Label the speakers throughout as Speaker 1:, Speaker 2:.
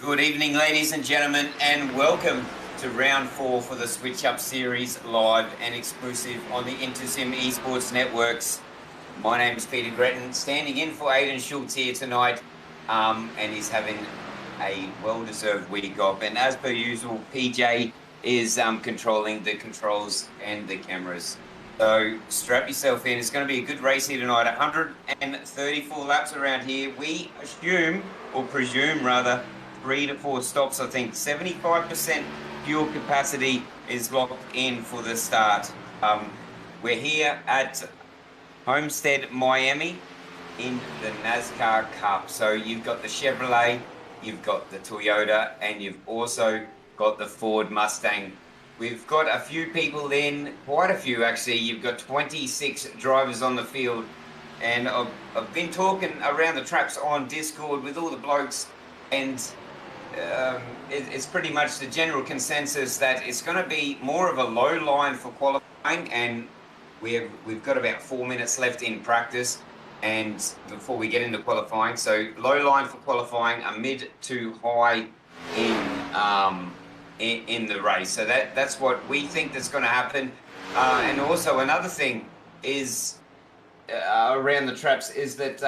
Speaker 1: Good evening, ladies and gentlemen, and welcome to round 4 for the Switch Up series, live and exclusive on the Intersim Esports Networks. My name is Peter Gretton, standing in for Aidan Schultz here tonight, and he's having a well-deserved week off. And as per usual, PJ is controlling the controls and the cameras. So strap yourself in. It's going to be a good race here tonight. 134 laps around here. We presume rather, 3 to 4 stops. I think 75% fuel capacity is locked in for the start. We're here at Homestead, Miami, in the NASCAR Cup. So you've got the Chevrolet, you've got the Toyota, and you've also got the Ford Mustang. We've got a few people in, quite a few actually. You've got 26 drivers on the field, and I've been talking around the traps on Discord with all the blokes, and it's pretty much the general consensus that it's going to be more of a low line for qualifying, and we've got about 4 minutes left in practice and before we get into qualifying. So low line for qualifying, a mid to high in the race. So that's what we think that's going to happen. And also another thing is around the traps is that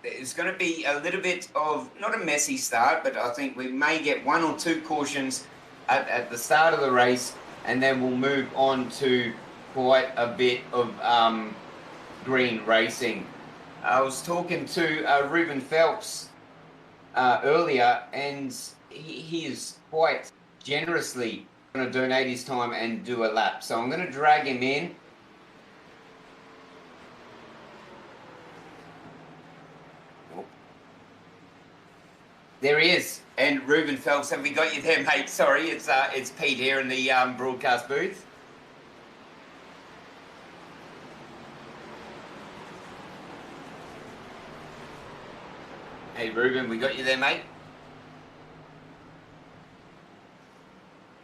Speaker 1: it's going to be a little bit of, not a messy start, but I think we may get 1 or 2 cautions at the start of the race, and then we'll move on to quite a bit of green racing. I was talking to Ruben Phelps earlier, and he is quite generously going to donate his time and do a lap. So I'm going to drag him in. There he is. And Ruben Phelps, have we got you there, mate? Sorry, it's Pete here in the broadcast booth. Hey, Ruben, we got you there, mate?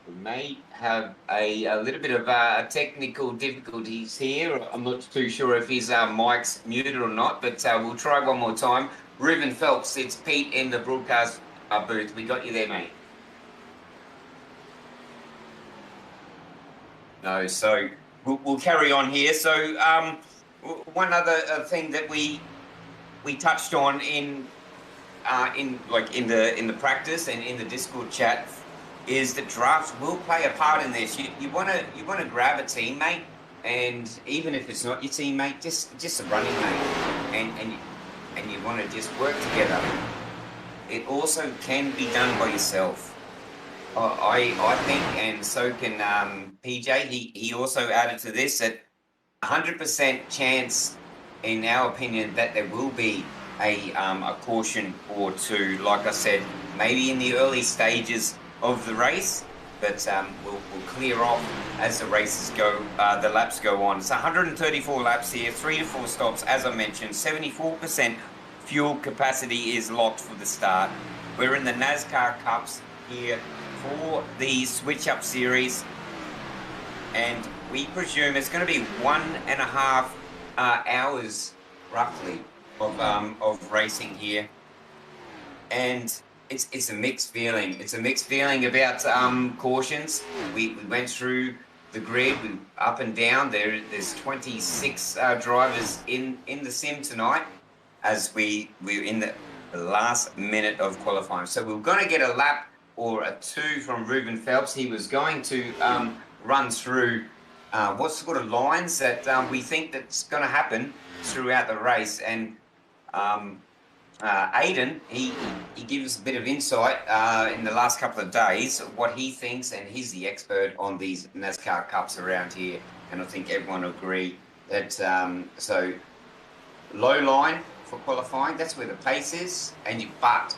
Speaker 1: We may have a little bit of technical difficulties here. I'm not too sure if his mic's muted or not, but we'll try one more time. Ruben Phelps, it's Pete in the broadcast booth. We got you there, mate. No, so we'll carry on here. So one other thing that we touched on in the practice and in the Discord chat is that drafts will play a part in this. You want to grab a teammate, and even if it's not your teammate, just a running mate, and you want to just work together. It also can be done by yourself. I think, and so can PJ. He also added to this that 100% chance, in our opinion, that there will be a caution or 2. Like I said, maybe in the early stages of the race, but we'll clear off as the races go, the laps go on. It's 134 laps here, 3 to 4 stops, as I mentioned. 74% fuel capacity is locked for the start. We're in the NASCAR Cups here for the Switch Up series, and we presume it's going to be 1.5 hours roughly of racing here, and it's a mixed feeling. It's a mixed feeling about cautions. We went through the grid, we up and down. There's 26 drivers in the sim tonight, as we're in the last minute of qualifying. So we're going to get a lap or a 2 from Ruben Phelps. He was going to run through what sort of lines that we think that's going to happen throughout the race. And Aidan, he gives a bit of insight in the last couple of days what he thinks, and he's the expert on these NASCAR Cups around here, and I think everyone will agree that so low line for qualifying, that's where the pace is, but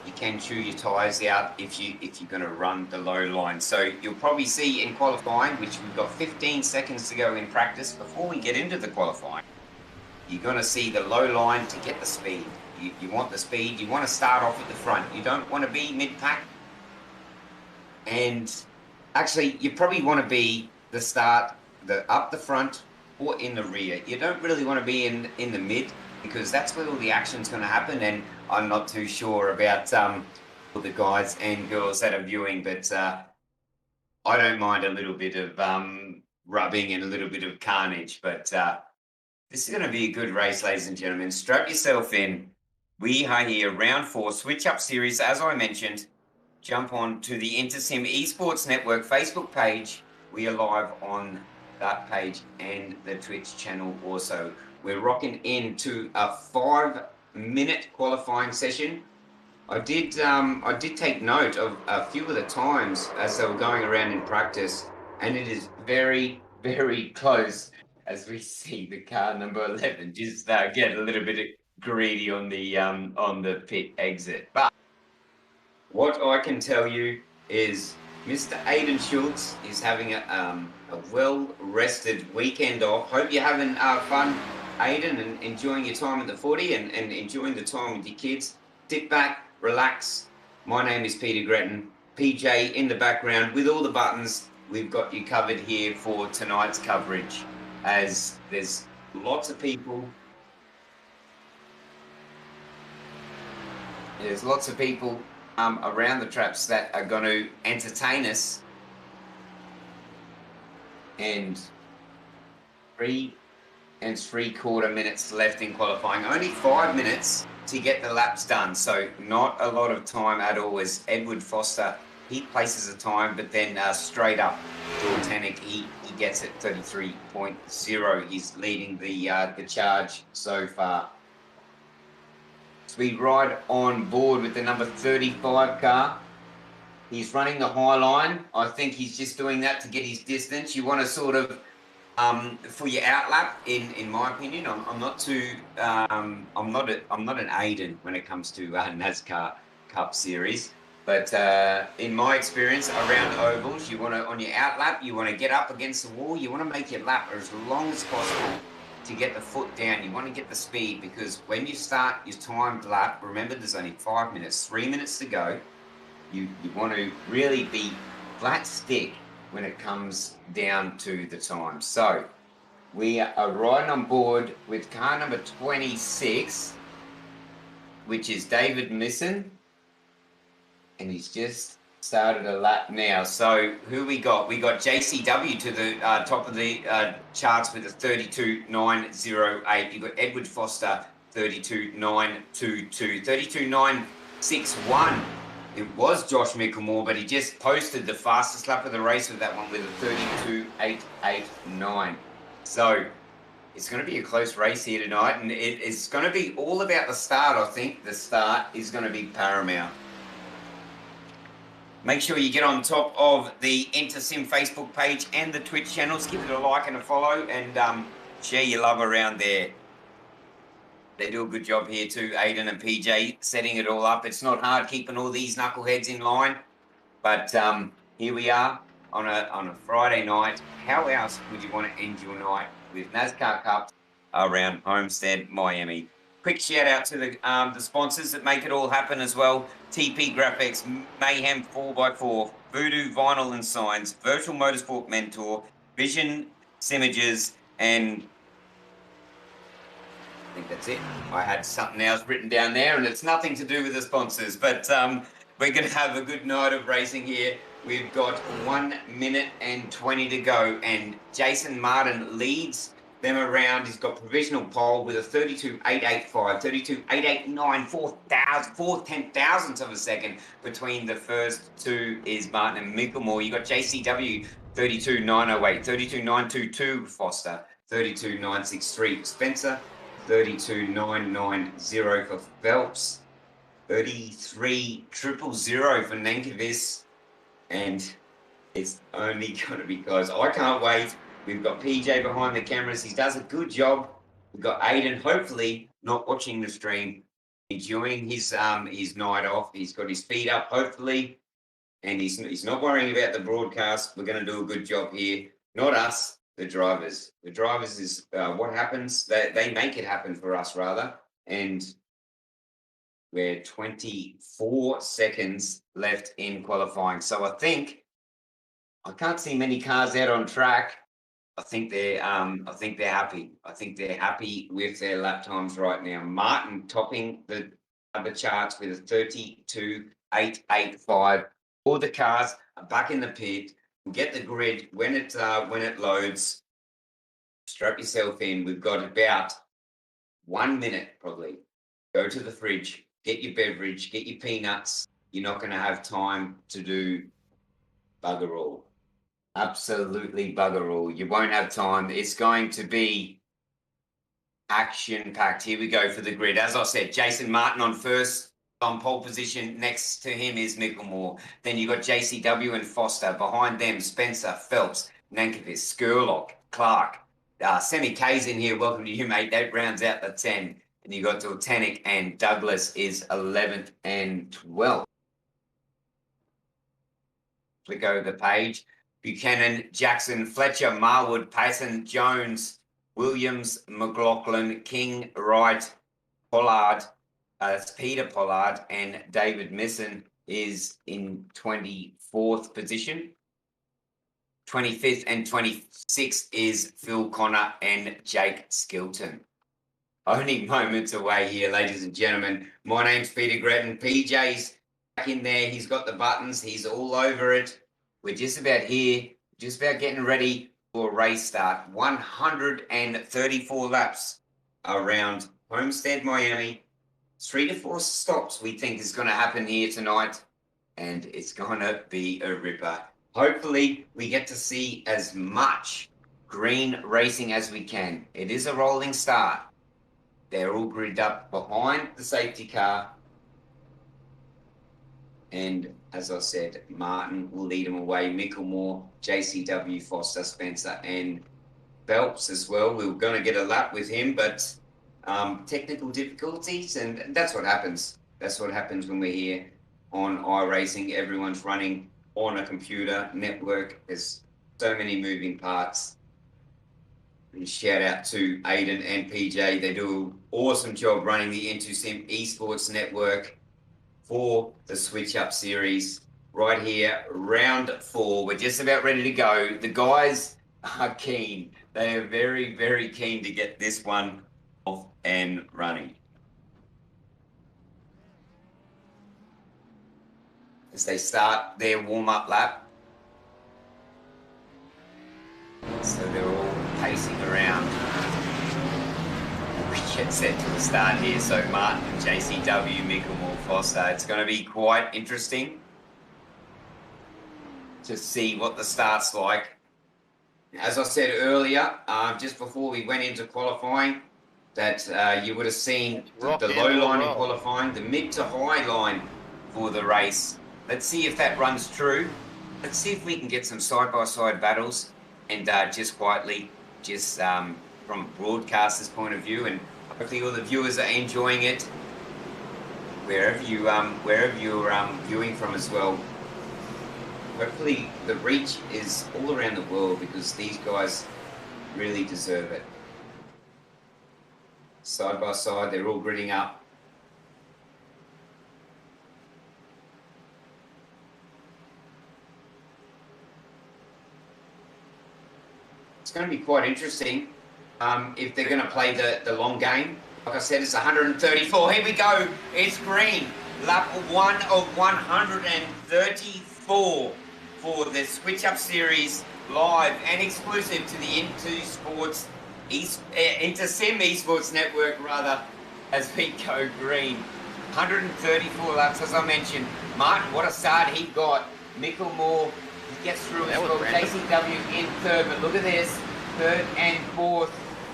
Speaker 1: you can chew your tyres out if you're going to run the low line. So you'll probably see in qualifying, which we've got 15 seconds to go in practice before we get into the qualifying, you're going to see the low line to get the speed. You want the speed, you want to start off at the front. You don't want to be mid-pack. And actually, you probably want to be up the front or in the rear. You don't really want to be in the mid, because that's where all the action's going to happen. And I'm not too sure about the guys and girls that are viewing, but I don't mind a little bit of rubbing and a little bit of carnage. But this is going to be a good race, ladies and gentlemen. Strap yourself in. We are here, round 4, switch up series. As I mentioned, jump on to the InterSim Esports Network Facebook page. We are live on that page and the Twitch channel also. We're rocking into a 5-minute qualifying session. I did take note of a few of the times as they were going around in practice, and it is very, very close as we see the car number 11 just get a little bit greedy on the pit exit. But what I can tell you is Mr. Aiden Schultz is having a well-rested weekend off. Hope you're having fun, Aiden, and enjoying your time at the footy and enjoying the time with your kids. Sit back, relax. My name is Peter Gretton. PJ in the background with all the buttons. We've got you covered here for tonight's coverage, as there's lots of people. There's lots of people around the traps that are going to entertain us. And 3 3/4 minutes left in qualifying. Only 5 minutes to get the laps done, so not a lot of time at all. As Edward Foster, he places a time, but then straight up, George Hennick, he gets it 33.0. He's leading the charge so far. So we ride on board with the number 35 car. He's running the high line. I think he's just doing that to get his distance. You want to sort of for your outlap, in my opinion, I'm not an Aiden when it comes to NASCAR Cup Series, but in my experience around ovals, you want to, on your outlap, you want to get up against the wall. You want to make your lap as long as possible to get the foot down. You want to get the speed, because when you start your timed lap, remember there's only 5 minutes, 3 minutes to go. You want to really be flat stick when it comes down to the time. So we are riding on board with car number 26, which is David Misson, and he's just started a lap now. So who we got? We got JCW to the top of the charts with a 32.908. You got Edward Foster, 32.922, 32.961. It was Josh Mickelmore, but he just posted the fastest lap of the race with that one with a 32.889. So it's going to be a close race here tonight, and it's going to be all about the start. I think the start is going to be paramount. Make sure you get on top of the InterSim Facebook page and the Twitch channels. Give it a like and a follow, and share your love around there. They do a good job here too, Aiden and PJ, setting it all up. It's not hard keeping all these knuckleheads in line, but here we are on a Friday night. How else would you want to end your night with NASCAR Cups around Homestead, Miami? Quick shout out to the sponsors that make it all happen as well. TP Graphics, Mayhem 4x4, Voodoo Vinyl and Signs, Virtual Motorsport Mentor, Vision Simages, and I think that's it. I had something else written down there, and it's nothing to do with the sponsors, but we're going to have a good night of racing here. We've got 1 minute and 20 to go, and Jason Martin leads them around. He's got provisional pole with a 32.885, 32.889, 4/10,000ths of a second. Between the first two is Martin and Mickelmore. You got JCW 32.908, 32.922 Foster, 32.963 Spencer, 32.990 for Phelps, 33.000 for Nankervis, and it's only going to be close. I can't wait. We've got PJ behind the cameras. He does a good job. We've got Aiden, hopefully not watching the stream, enjoying his night off. He's got his feet up, hopefully, and he's not worrying about the broadcast. We're going to do a good job here. Not us, the drivers. The drivers is what happens. They make it happen for us, rather. And we're 24 seconds left in qualifying. So I can't see many cars out on track. I think they're happy. I think they're happy with their lap times right now. Martin topping the charts with a 885. All the cars are back in the pit. Get the grid when it loads. Strap yourself in. We've got about 1 minute probably. Go to the fridge, get your beverage, get your peanuts. You're not going to have time to do bugger all. Absolutely bugger all. You won't have time. It's going to be action packed. Here we go for the grid. As I said, Jason Martin on first, on pole position. Next to him is Mickelmore. Then you got JCW and Foster. Behind them, Spencer, Phelps, Nankervis, Skurlock, Clark. Semi K's in here. Welcome to you, mate. That rounds out the 10. And you got Titanic, and Douglas is 11th and 12th. Flick over the page. Buchanan, Jackson, Fletcher, Marwood, Payson, Jones, Williams, McLaughlin, King, Wright, Pollard, Peter Pollard, and David Misson is in 24th position. 25th and 26th is Phil Connor and Jake Skilton. Only moments away here, ladies and gentlemen. My name's Peter Gretton. PJ's back in there. He's got the buttons. He's all over it. We're just about here, just about getting ready for a race start. 134 laps around Homestead, Miami. 3 to 4 stops we think is going to happen here tonight, and it's going to be a ripper. Hopefully, we get to see as much green racing as we can. It is a rolling start. They're all gridded up behind the safety car. And as I said, Martin will lead them away. Mickelmore, JCW, Foster, Spencer, and Phelps as well. We were going to get a lap with him, but technical difficulties, and that's what happens. That's what happens when we're here on iRacing. Everyone's running on a computer network. There's so many moving parts. And shout out to Aiden and PJ. They do an awesome job running the N2Sim Esports network for the Switch Up series. Right here, round 4. We're just about ready to go. The guys are keen. They are very, very keen to get this one off and running. As they start their warm-up lap. So they're all pacing around. We get set to the start here. So Martin, JCW, Mickelmore, Foster. It's going to be quite interesting to see what the start's like. As I said earlier, just before we went into qualifying, that you would have seen the low line in qualifying, the mid to high line for the race. Let's see if that runs true. Let's see if we can get some side-by-side battles and just quietly, just from a broadcaster's point of view, and hopefully all the viewers are enjoying it wherever you're viewing from as well. Hopefully the reach is all around the world because these guys really deserve it. Side by side, they're all gridding up. It's going to be quite interesting if they're going to play the long game. Like I said, it's 134. Here we go. It's green. Lap 1 of 134 for the Switch Up Series live and exclusive to the Inter-Sim Esports Network, rather, as we go green. 134 laps, as I mentioned. Martin, what a start he got. Mickelmore, he gets through as well. JCW in third, but look at this. Third and fourth.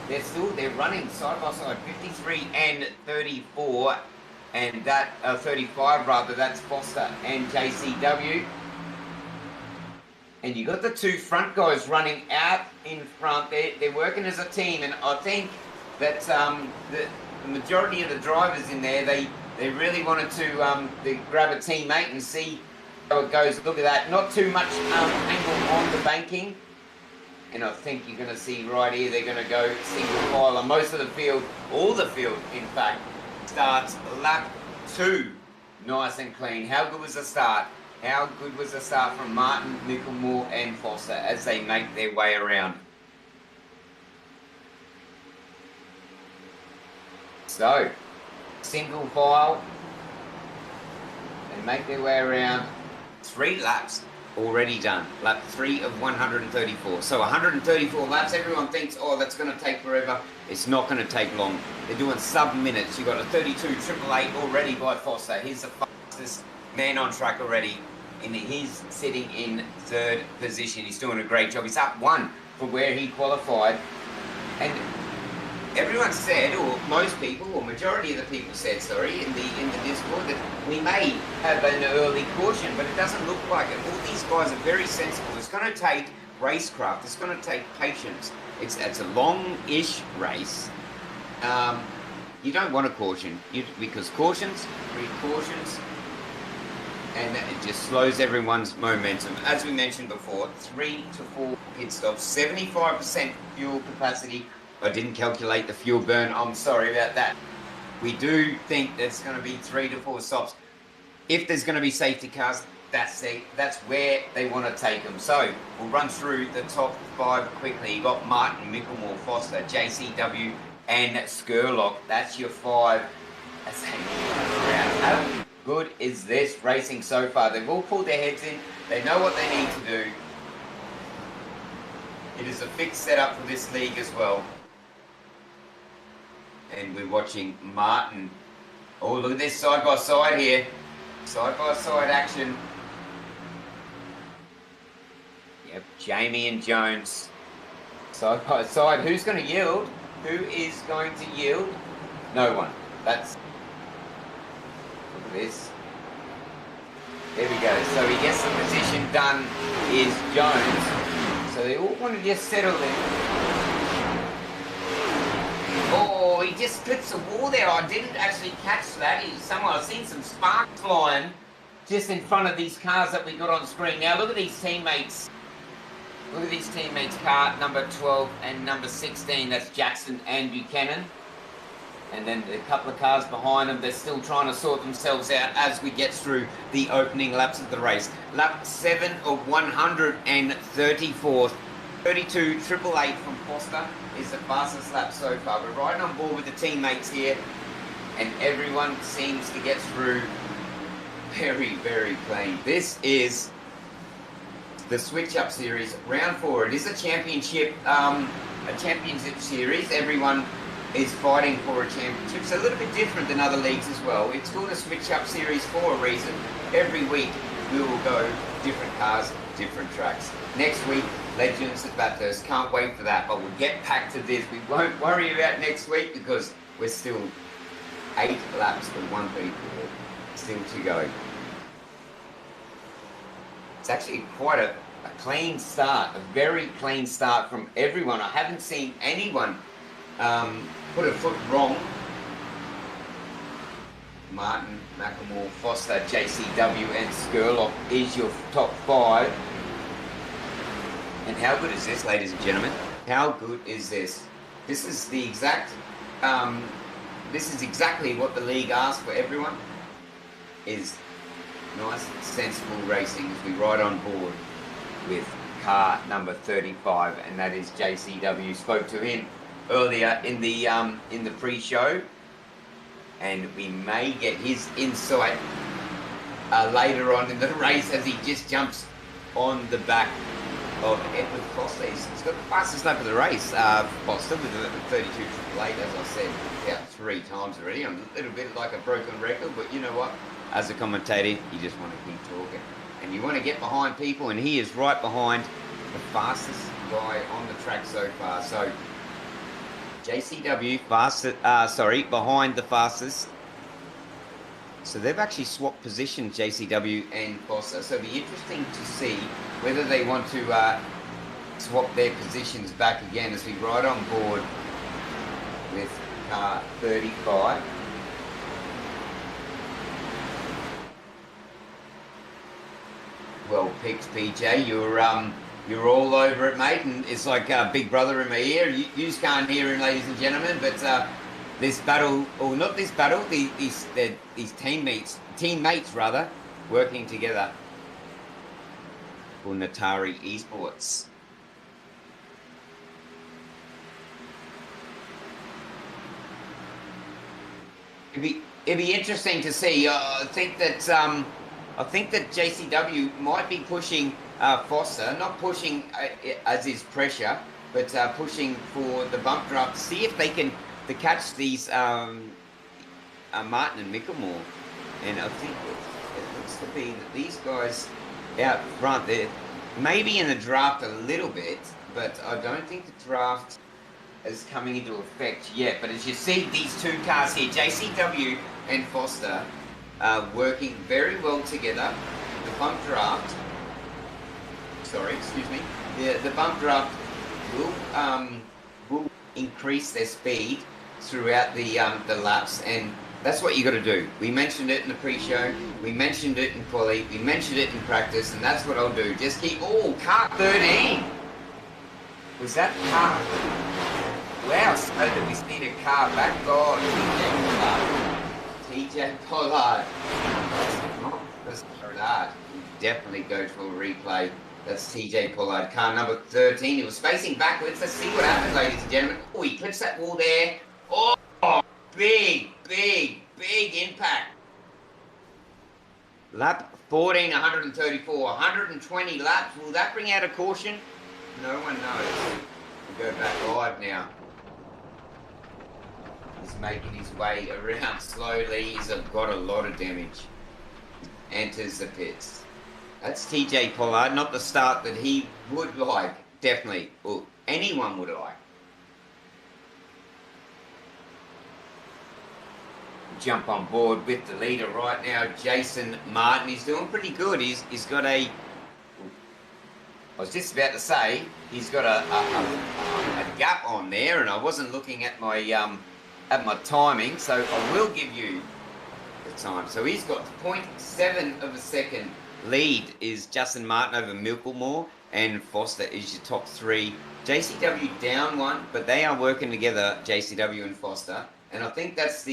Speaker 1: They're running side by side, 53 and 34. And that, 35 rather, that's Foster and JCW. And you got the two front guys running out in front. They're working as a team, and I think that the majority of the drivers in there, they really wanted to grab a teammate and see how it goes. Look at that, not too much angle on the banking. And I think you're going to see right here, they're going to go single file. And most of the field, all the field, in fact, starts lap 2. Nice and clean. How good was the start? How good was the start from Martin, Mickelmore and Foster as they make their way around? So, single file and make their way around. 3 laps already done. Lap 3 of 134. So 134 laps. Everyone thinks, oh, that's going to take forever. It's not going to take long. They're doing sub-minutes. You've got a 32.888 already by Foster. He's the fastest man on track already. And he's sitting in 3rd position. He's doing a great job. He's up 1 for where he qualified. And everyone said, or most people, or majority of the people said, sorry, in the Discord, that we may have an early caution, but it doesn't look like it. All these guys are very sensible. It's going to take racecraft. It's going to take patience. It's a long-ish race. You don't want a caution because cautions breed cautions, and it just slows everyone's momentum. As we mentioned before, 3 to 4 pit stops, 75% fuel capacity. I didn't calculate the fuel burn. I'm sorry about that. We do think there's going to be 3 to 4 stops. If there's going to be safety cars, that's where they want to take them. So we'll run through the top 5 quickly. You got Martin, Mickelmore, Foster, JCW, and Skurlock. That's your 5. That's around. How good is this racing so far? They've all pulled their heads in. They know what they need to do. It is a fixed setup for this league as well. And we're watching Martin. Oh, look at this side by side here. Side by side action. Yep, Jamie and Jones. Side by side. Who's going to yield? Who is going to yield? No one. That's... Look at this. There we go. So he gets the position done is Jones. So they all want to just settle in. Oh, he just clips a wall there. I didn't actually catch that. I've seen some sparks flying just in front of these cars that we got on screen. Now look at these teammates. Look at these teammates, car number 12 and number 16. That's Jackson and Buchanan. And then a couple of cars behind them. They're still trying to sort themselves out as we get through the opening laps of the race. Lap 7 of 134. 32.888 from Foster is the fastest lap so far. We're riding on board with the teammates here, and everyone seems to get through very, very clean. This is the Switch Up Series, round 4. It is a championship series. Everyone is fighting for a championship. It's a little bit different than other leagues as well. It's called a Switch Up Series for a reason. Every week we will go different cars, different tracks. Next week, Legends at Bathurst. Can't wait for that, but we'll get back to this. We won't worry about next week because we're still 8 laps for 134 still to go. It's actually quite a clean start, a very clean start from everyone. I haven't seen anyone put a foot wrong. Martin, Macklemore, Foster, JCW and Skurlock is your top 5. And how good is this, ladies and gentlemen? How good is this? This is the exact, this is exactly what the league asks for everyone, is nice, sensible racing as we ride on board with car number 35, and that is JCW. Spoke to him earlier in the pre-show, and we may get his insight later on in the race as he just jumps on the back of Edward Foster. He's got the fastest lap of the race, Foster, with a 32.888, as I said, about 3 times already. I'm a little bit like a broken record, but you know what? As a commentator, you just want to keep talking. And you want to get behind people, and he is right behind the fastest guy on the track so far. So, JCW, behind the fastest. So they've actually swapped positions, JCW and Foster. So it'll be interesting to see whether they want to swap their positions back again as we ride on board with car 35. Well picked, PJ. You're all over it, mate, and it's like Big Brother in my ear. You can't hear him, ladies and gentlemen, but this battle, or not this battle, these teammates rather, working together for Natari Esports. It'd be interesting to see. I think that I think that JCW might be pushing Foster, not pushing as is pressure, but pushing for the bump draft to see if they can to catch these Martin and Mickelmore. And I think it looks to be that these guys out front, they're maybe in the draft a little bit, but I don't think the draft is coming into effect yet. But as you see, these two cars here, JCW and Foster, working very well together. The bump draft, the bump draft will increase their speed throughout the laps, and that's what you got to do. We mentioned it in the pre-show, we mentioned it in quali, we mentioned it in practice, and that's what I'll do. Just keep, car 13! Was that car? Wow, so that we see the car back. God, TJ Pollard. That's Pollard. Definitely go to a replay. That's TJ Pollard, car number 13. He was facing backwards. Let's see what happens, ladies and gentlemen. Oh, he clips that wall there. Oh, big impact. Lap 14, 134, 120 laps. Will that bring out a caution? No one knows. We'll go back live now. He's making his way around slowly. He's got a lot of damage. Enters the pits. That's TJ Pollard, not the start that he would like, definitely, or anyone would like. Jump on board with the leader right now, Jason Martin. He's doing pretty good. He's got a, I was just about to say, he's got a gap on there, and I wasn't looking at my timing, so I will give you the time. So he's got 0.7 of a second lead is Justin Martin over Mickelmore, and Foster is your top three. JCW down one, but they are working together, JCW and Foster. And I think that's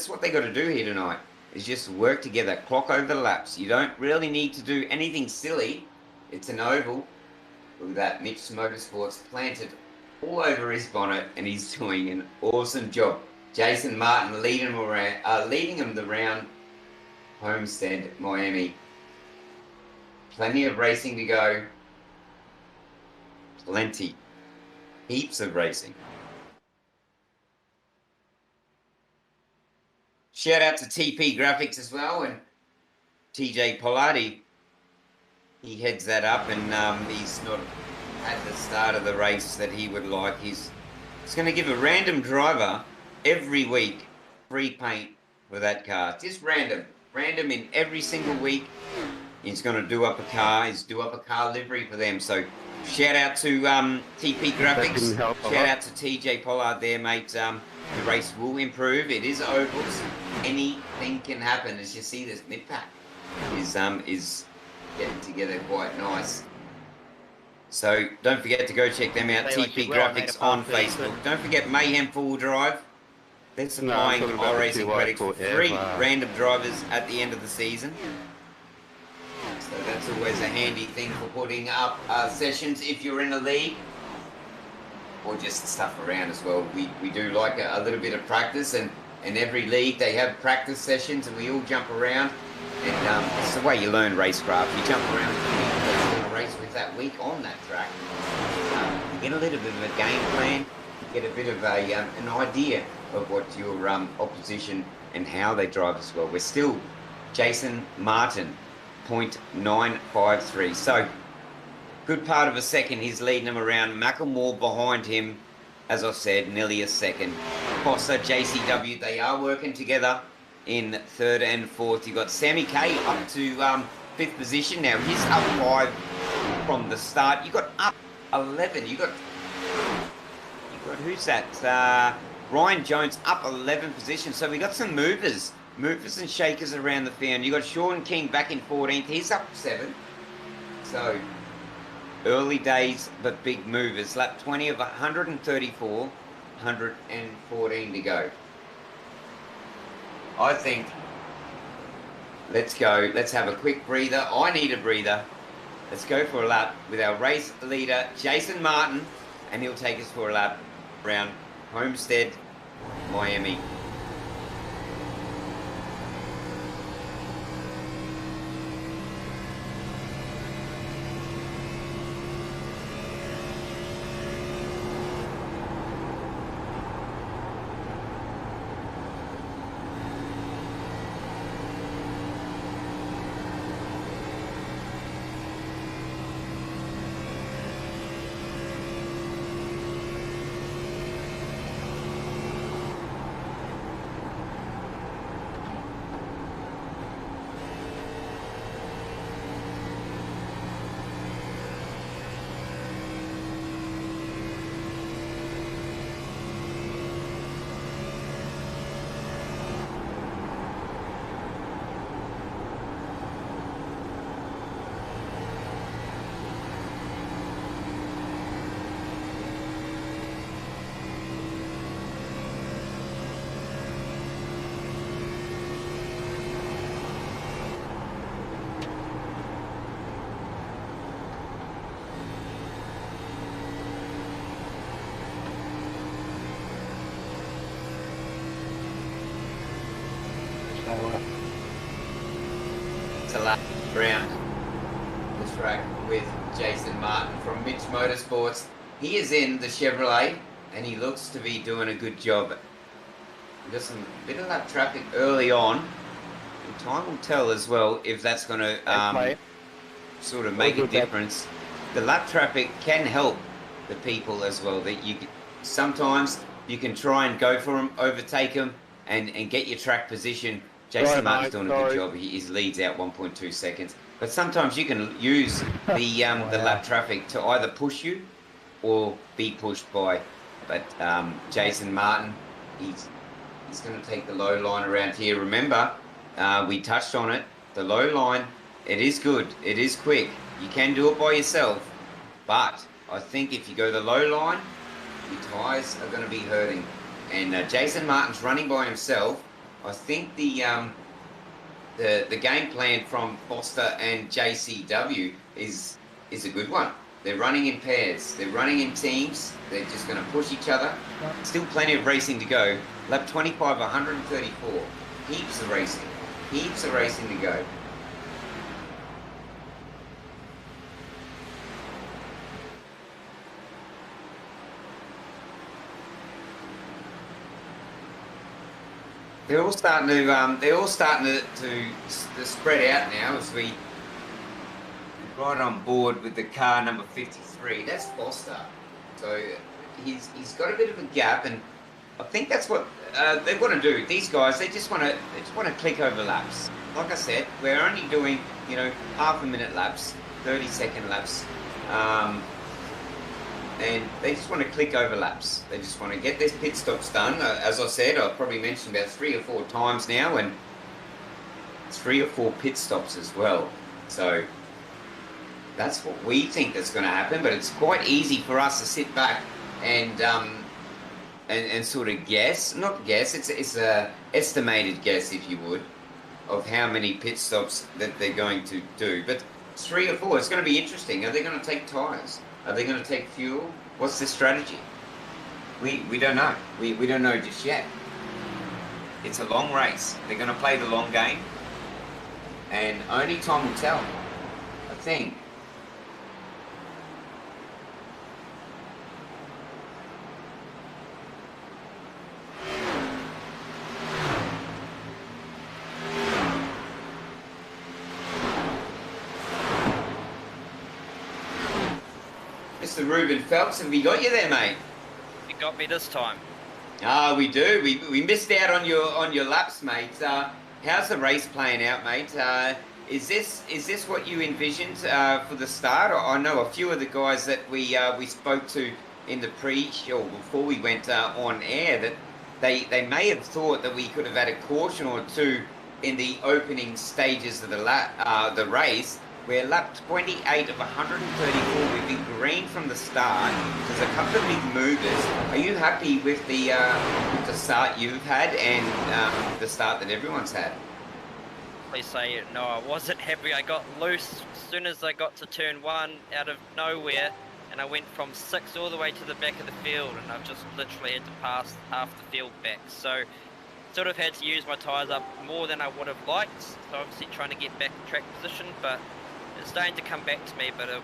Speaker 1: what they got to do here tonight, is just work together, clock over the laps. You don't really need to do anything silly. It's an oval. Look at that, Mitch Motorsports planted all over his bonnet, and he's doing an awesome job. Jason Martin leading him around Homestead, Miami. Plenty of racing to go. Plenty. Heaps of racing. Shout out to TP Graphics as well, and TJ Pollard. He heads that up, and he's not at the start of the race that he would like. He's going to give a random driver every week free paint for that car. Just random in every single week. He's going to do up a car. He's do up a car livery for them. So shout out to TP Graphics. Shout out to TJ Pollard there, mate. The race will improve. It is ovals. Anything can happen. As you see, this mid pack is getting together quite nice. So don't forget to go check them out. TP Graphics on Facebook. Don't forget Mayhem Full Drive. They're supplying iRacing credits for free random drivers at the end of the season. So that's always a handy thing for putting up sessions if you're in a league, or just stuff around as well. We do like a little bit of practice, and every league they have practice sessions, and we all jump around, and it's the way you learn racecraft. You jump around with the people that you're going to race with that week on that track. You get a little bit of a game plan, you get a bit of an idea of what your opposition and how they drive as well. We're still Jason Martin, 0.953. So good part of a second he's leading them around. Macklemore behind him, as I said, nearly a second. Foster, JCW, they are working together in third and fourth. You've got Sammy K up to fifth position now. He's up 5 from the start. You got up 11. You got who's that? Ryan Jones up 11 positions. So we got some movers and shakers around the field. You got Sean King back in 14th. He's up 7. So early days, but big movers. Lap 20 of 134, 114 to go. I think, let's go. Let's have a quick breather. I need a breather. Let's go for a lap with our race leader, Jason Martin, and he'll take us for a lap around Homestead, Miami. It's a lap round the track with Jason Martin from Mitch Motorsports. He is in the Chevrolet and he looks to be doing a good job. We've got some bit of lap traffic early on. And time will tell as well if that's going to sort of make a difference. The lap traffic can help the people as well. That you can, sometimes you can try and go for them, overtake them, and get your track position. Jason Martin's doing a good job. His lead's out 1.2 seconds. But sometimes you can use the lap traffic to either push you or be pushed by. But Jason Martin, he's going to take the low line around here. Remember, we touched on it. The low line, it is good. It is quick. You can do it by yourself. But I think if you go the low line, your tyres are going to be hurting. And Jason Martin's running by himself. I think the game plan from Foster and JCW is a good one. They're running in pairs. They're running in teams. They're just going to push each other. Still plenty of racing to go. Lap 25, 134. Heaps of racing. Heaps of racing to go. They're all starting to spread out now as we right on board with the car number 53. That's Foster. So he's got a bit of a gap, and I think that's what they want to do. These guys, they just want to click over laps. Like I said, we're only doing half a minute laps, 30-second laps. And they just want to click over laps. They just want to get their pit stops done. As I said, I've probably mentioned about 3 or 4 times now, and 3 or 4 pit stops as well. So that's what we think that's going to happen. But it's quite easy for us to sit back and sort of guess. Not guess. It's a estimated guess, if you would, of how many pit stops that they're going to do. But 3 or 4. It's going to be interesting. Are they going to take tyres? Are they going to take fuel? What's the strategy? We don't know. We don't know just yet. It's a long race. They're going to play the long game. And only time will tell, I think. Mr. Ruben Phelps, have we got you there, mate?
Speaker 2: You got me this time.
Speaker 1: Ah, we do. We missed out on your laps, mate. How's the race playing out, mate? Is this what you envisioned for the start? I know a few of the guys that we spoke to in the pre-show before we went on air that they may have thought that we could have had a caution or two in the opening stages of the race. We're lap 28 of 134. We've been green from the start. There's a couple of big movers. Are you happy with the start you've had and the start that everyone's had?
Speaker 2: Please say no, I wasn't happy. I got loose as soon as I got to turn 1 out of nowhere, and I went from 6 all the way to the back of the field, and I've just literally had to pass half the field back. So sort of had to use my tyres up more than I would have liked. So obviously trying to get back in track position, but it's starting to come back to me. But I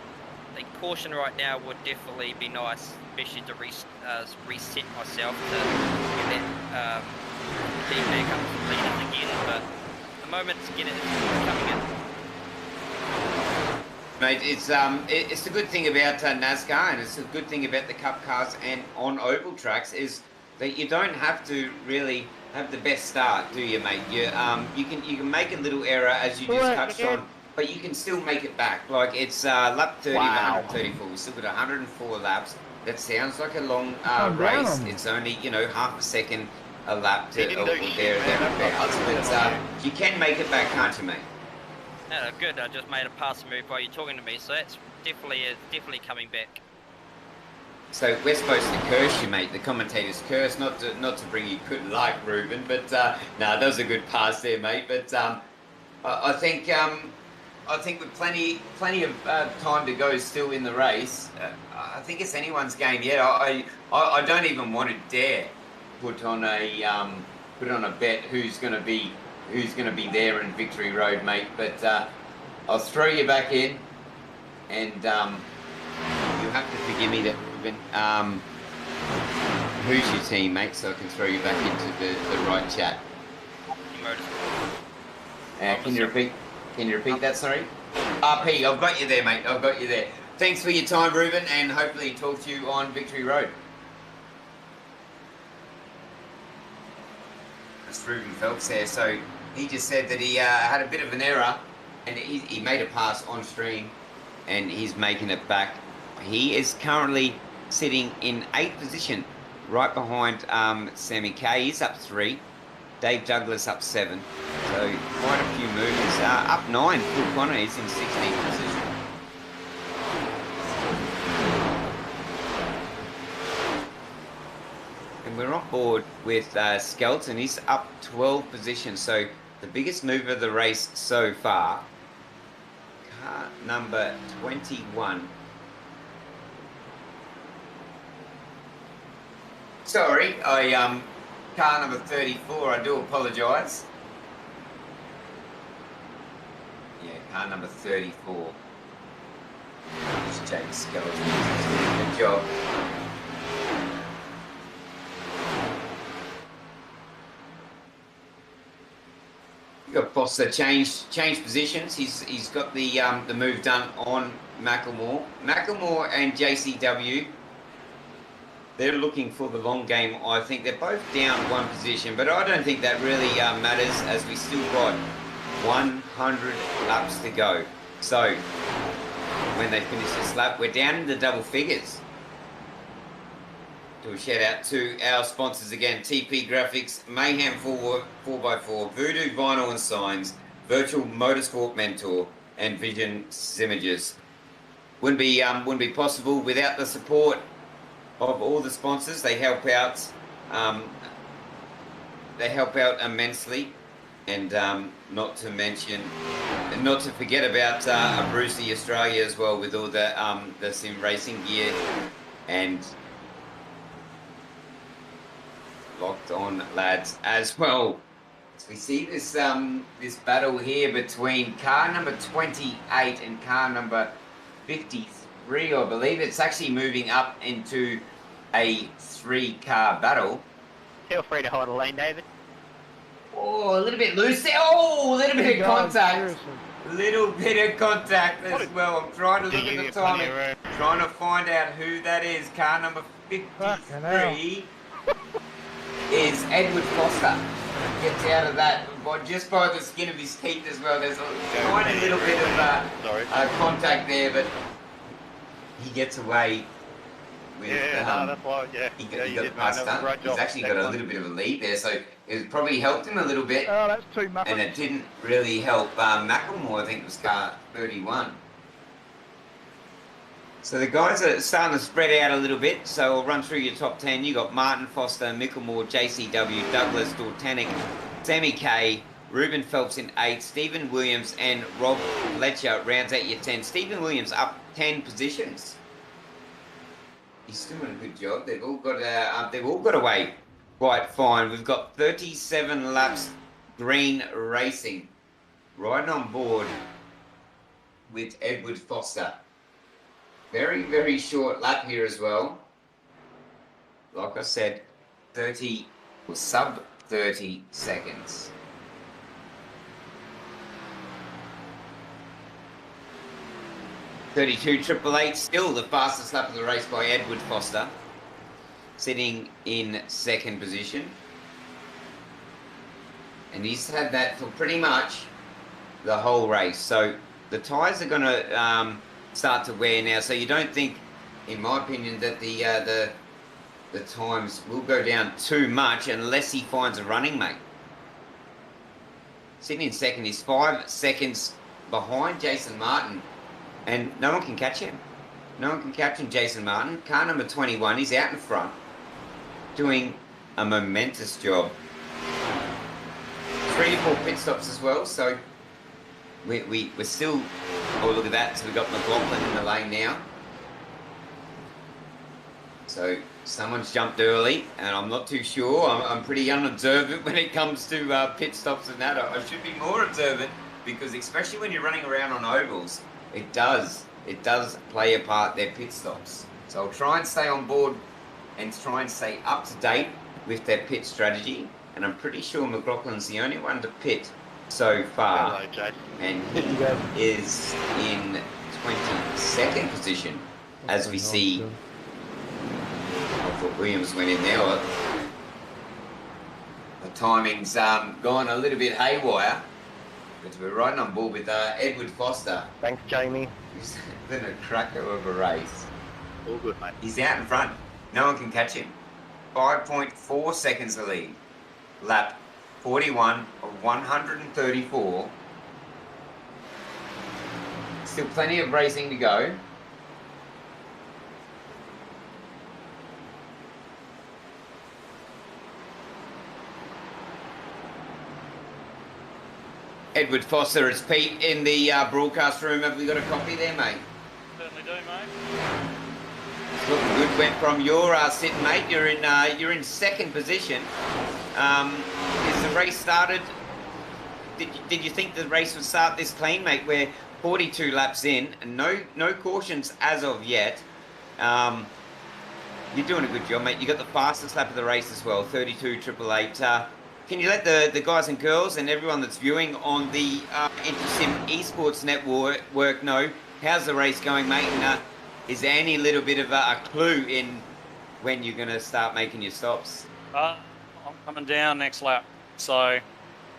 Speaker 2: think caution right now would definitely be nice, especially to reset myself to get that team back up to leading again. But at the moment, it's coming in.
Speaker 1: Mate, it's the good thing about NASCAR, and it's a good thing about the Cup cars and on oval tracks is that you don't have to really have the best start, do you, mate? You can make a little error as you just touched on, but you can still make it back. Like it's lap 30 of 134. We still got 104 laps. That sounds like a long race. It's only half a second a lap to or thereabouts, but you can make it back, can't you, mate?
Speaker 2: No, good. I just made a pass move while you're talking to me, so that's definitely coming back.
Speaker 1: So we're supposed to curse you, mate. The commentators curse, not to bring you good luck, Ruben. But no, that was a good pass there, mate. But I think with plenty of time to go still in the race, I think it's anyone's game yet. I don't even want to dare put on a bet who's going to be who's going to be there in Victory Road, mate. But I'll throw you back in, and you'll have to forgive me, that Ruben. Who's your team, mate? So I can throw you back into the right chat. Can you repeat? Can you repeat that? Sorry. RP, I've got you there, mate. I've got you there. Thanks for your time, Ruben, and hopefully talk to you on Victory Road. That's Ruben Phelps there. So he just said that he had a bit of an error, and he made a pass on stream, and he's making it back. He is currently sitting in 8th position, right behind Sammy K. He's up 3. Dave Douglas up 7. So quite a few movers. Up 9, Phil Connor is in 16th position. And we're on board with Skelton. He's up 12 positions. So the biggest mover of the race so far, car number 21. Sorry, car number 34, I do apologise. Yeah, car number 34. It's James Skeleton. Good job. You got Foster change positions. He's got the move done on Macklemore. Macklemore and JCW. They're looking for the long game. I think they're both down 1 position, but I don't think that really matters, as we still got 100 laps to go. So when they finish this lap, we're down in the double figures. Do a shout out to our sponsors again: TP Graphics, Mayhem 4x4, Voodoo Vinyl and Signs, Virtual Motorsport Mentor, and Vision Images. Wouldn't be possible without the support of all the sponsors. They help out. They help out immensely, and not to forget about Brucey Australia as well, with all the sim racing gear, and Locked On Lads as well. So we see this this battle here between car number 28 and car number 53, I believe. It's actually moving up into a 3-car battle.
Speaker 3: Feel free to hold a lane, David.
Speaker 1: Oh, a little bit loose there. Oh, a little bit of contact. A little bit of contact as well. I'm trying to look at the timing, trying to find out who that is. Car number 53 is Edward Foster. Gets out of that just by the skin of his teeth as well. There's a tiny little bit of contact there, but he gets away with,
Speaker 3: that's why,
Speaker 1: he got past that. He's actually got a little bit of a lead there, so it probably helped him a little bit.
Speaker 4: Oh, that's too much.
Speaker 1: And it didn't really help Macklemore. I think it was car 31. So the guys are starting to spread out a little bit. So I'll run through your top 10. You got Martin Foster, Micklemore, JCW, Douglas, Dortanic, Sammy K, Ruben Phelps in 8, Stephen Williams and Rob Fletcher rounds out your 10. Stephen Williams up 10 positions. He's doing a good job. They've all got away quite fine. We've got 37 laps green racing, riding on board with Edward Foster. Very, very short lap here as well. Like I said, 30 or sub 30 seconds. .32 still the fastest lap of the race by Edward Foster, sitting in 2nd position. And he's had that for pretty much the whole race. So the tyres are going to start to wear now. So you don't think, in my opinion, that the times will go down too much unless he finds a running mate. Sitting in 2nd, he's 5 seconds behind Jason Martin. And no one can catch him. No one can catch him, Jason Martin. Car number 21, he's out in front, doing a momentous job. 3 to 4 pit stops as well, so we're still... Oh, look at that. So we've got McLaughlin in the lane now. So Someone's jumped early, and I'm not too sure. I'm pretty unobservant when it comes to pit stops and that. I should be more observant because, especially when you're running around on ovals, it does play a part, their pit stops. So I'll try and stay on board and try and stay up to date with their pit strategy. And I'm pretty sure McLaughlin's the only one to pit so far,
Speaker 3: Hello, Jade.
Speaker 1: and he is in 22nd position, as we see. I thought Williams went in there. The timing's gone a little bit haywire, but we're riding on board with Edward Foster.
Speaker 3: Thanks, Jamie.
Speaker 1: He's been a cracker of a race.
Speaker 3: All good, mate.
Speaker 1: He's out in front. No one can catch him. 5.4 seconds the lead. Lap 41 of 134. Still plenty of racing to go. Edward Foster, it's Pete in the broadcast room. Have we got a copy there, mate?
Speaker 4: Certainly do, mate.
Speaker 1: It's looking good. Went from your sit, mate. You're in second position. Is the race started? Did you think the race would start this clean, mate? We're 42 laps in, and no cautions as of yet. You're doing a good job, mate. You got the fastest lap of the race as well, 32.888. Can you let the guys and girls and everyone that's viewing on the InterSim Esports Network know how's the race going, mate? And is there any little bit of a clue in when you're going to start making your stops?
Speaker 4: I'm coming down next lap, so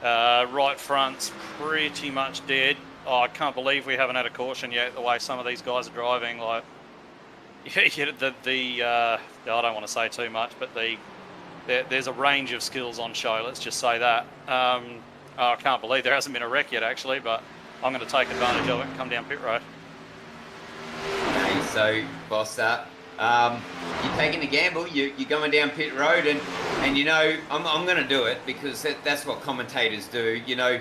Speaker 4: right front's pretty much dead. Oh, I can't believe we haven't had a caution yet. The way some of these guys are driving, like I don't want to say too much, but there's a range of skills on show. Let's just say that. I can't believe there hasn't been a wreck yet, actually, but I'm going to take advantage of it and come down pit road.
Speaker 1: Okay, so Foster, you're taking a gamble. You're going down pit road, and you know I'm going to do it because that's what commentators do. You know,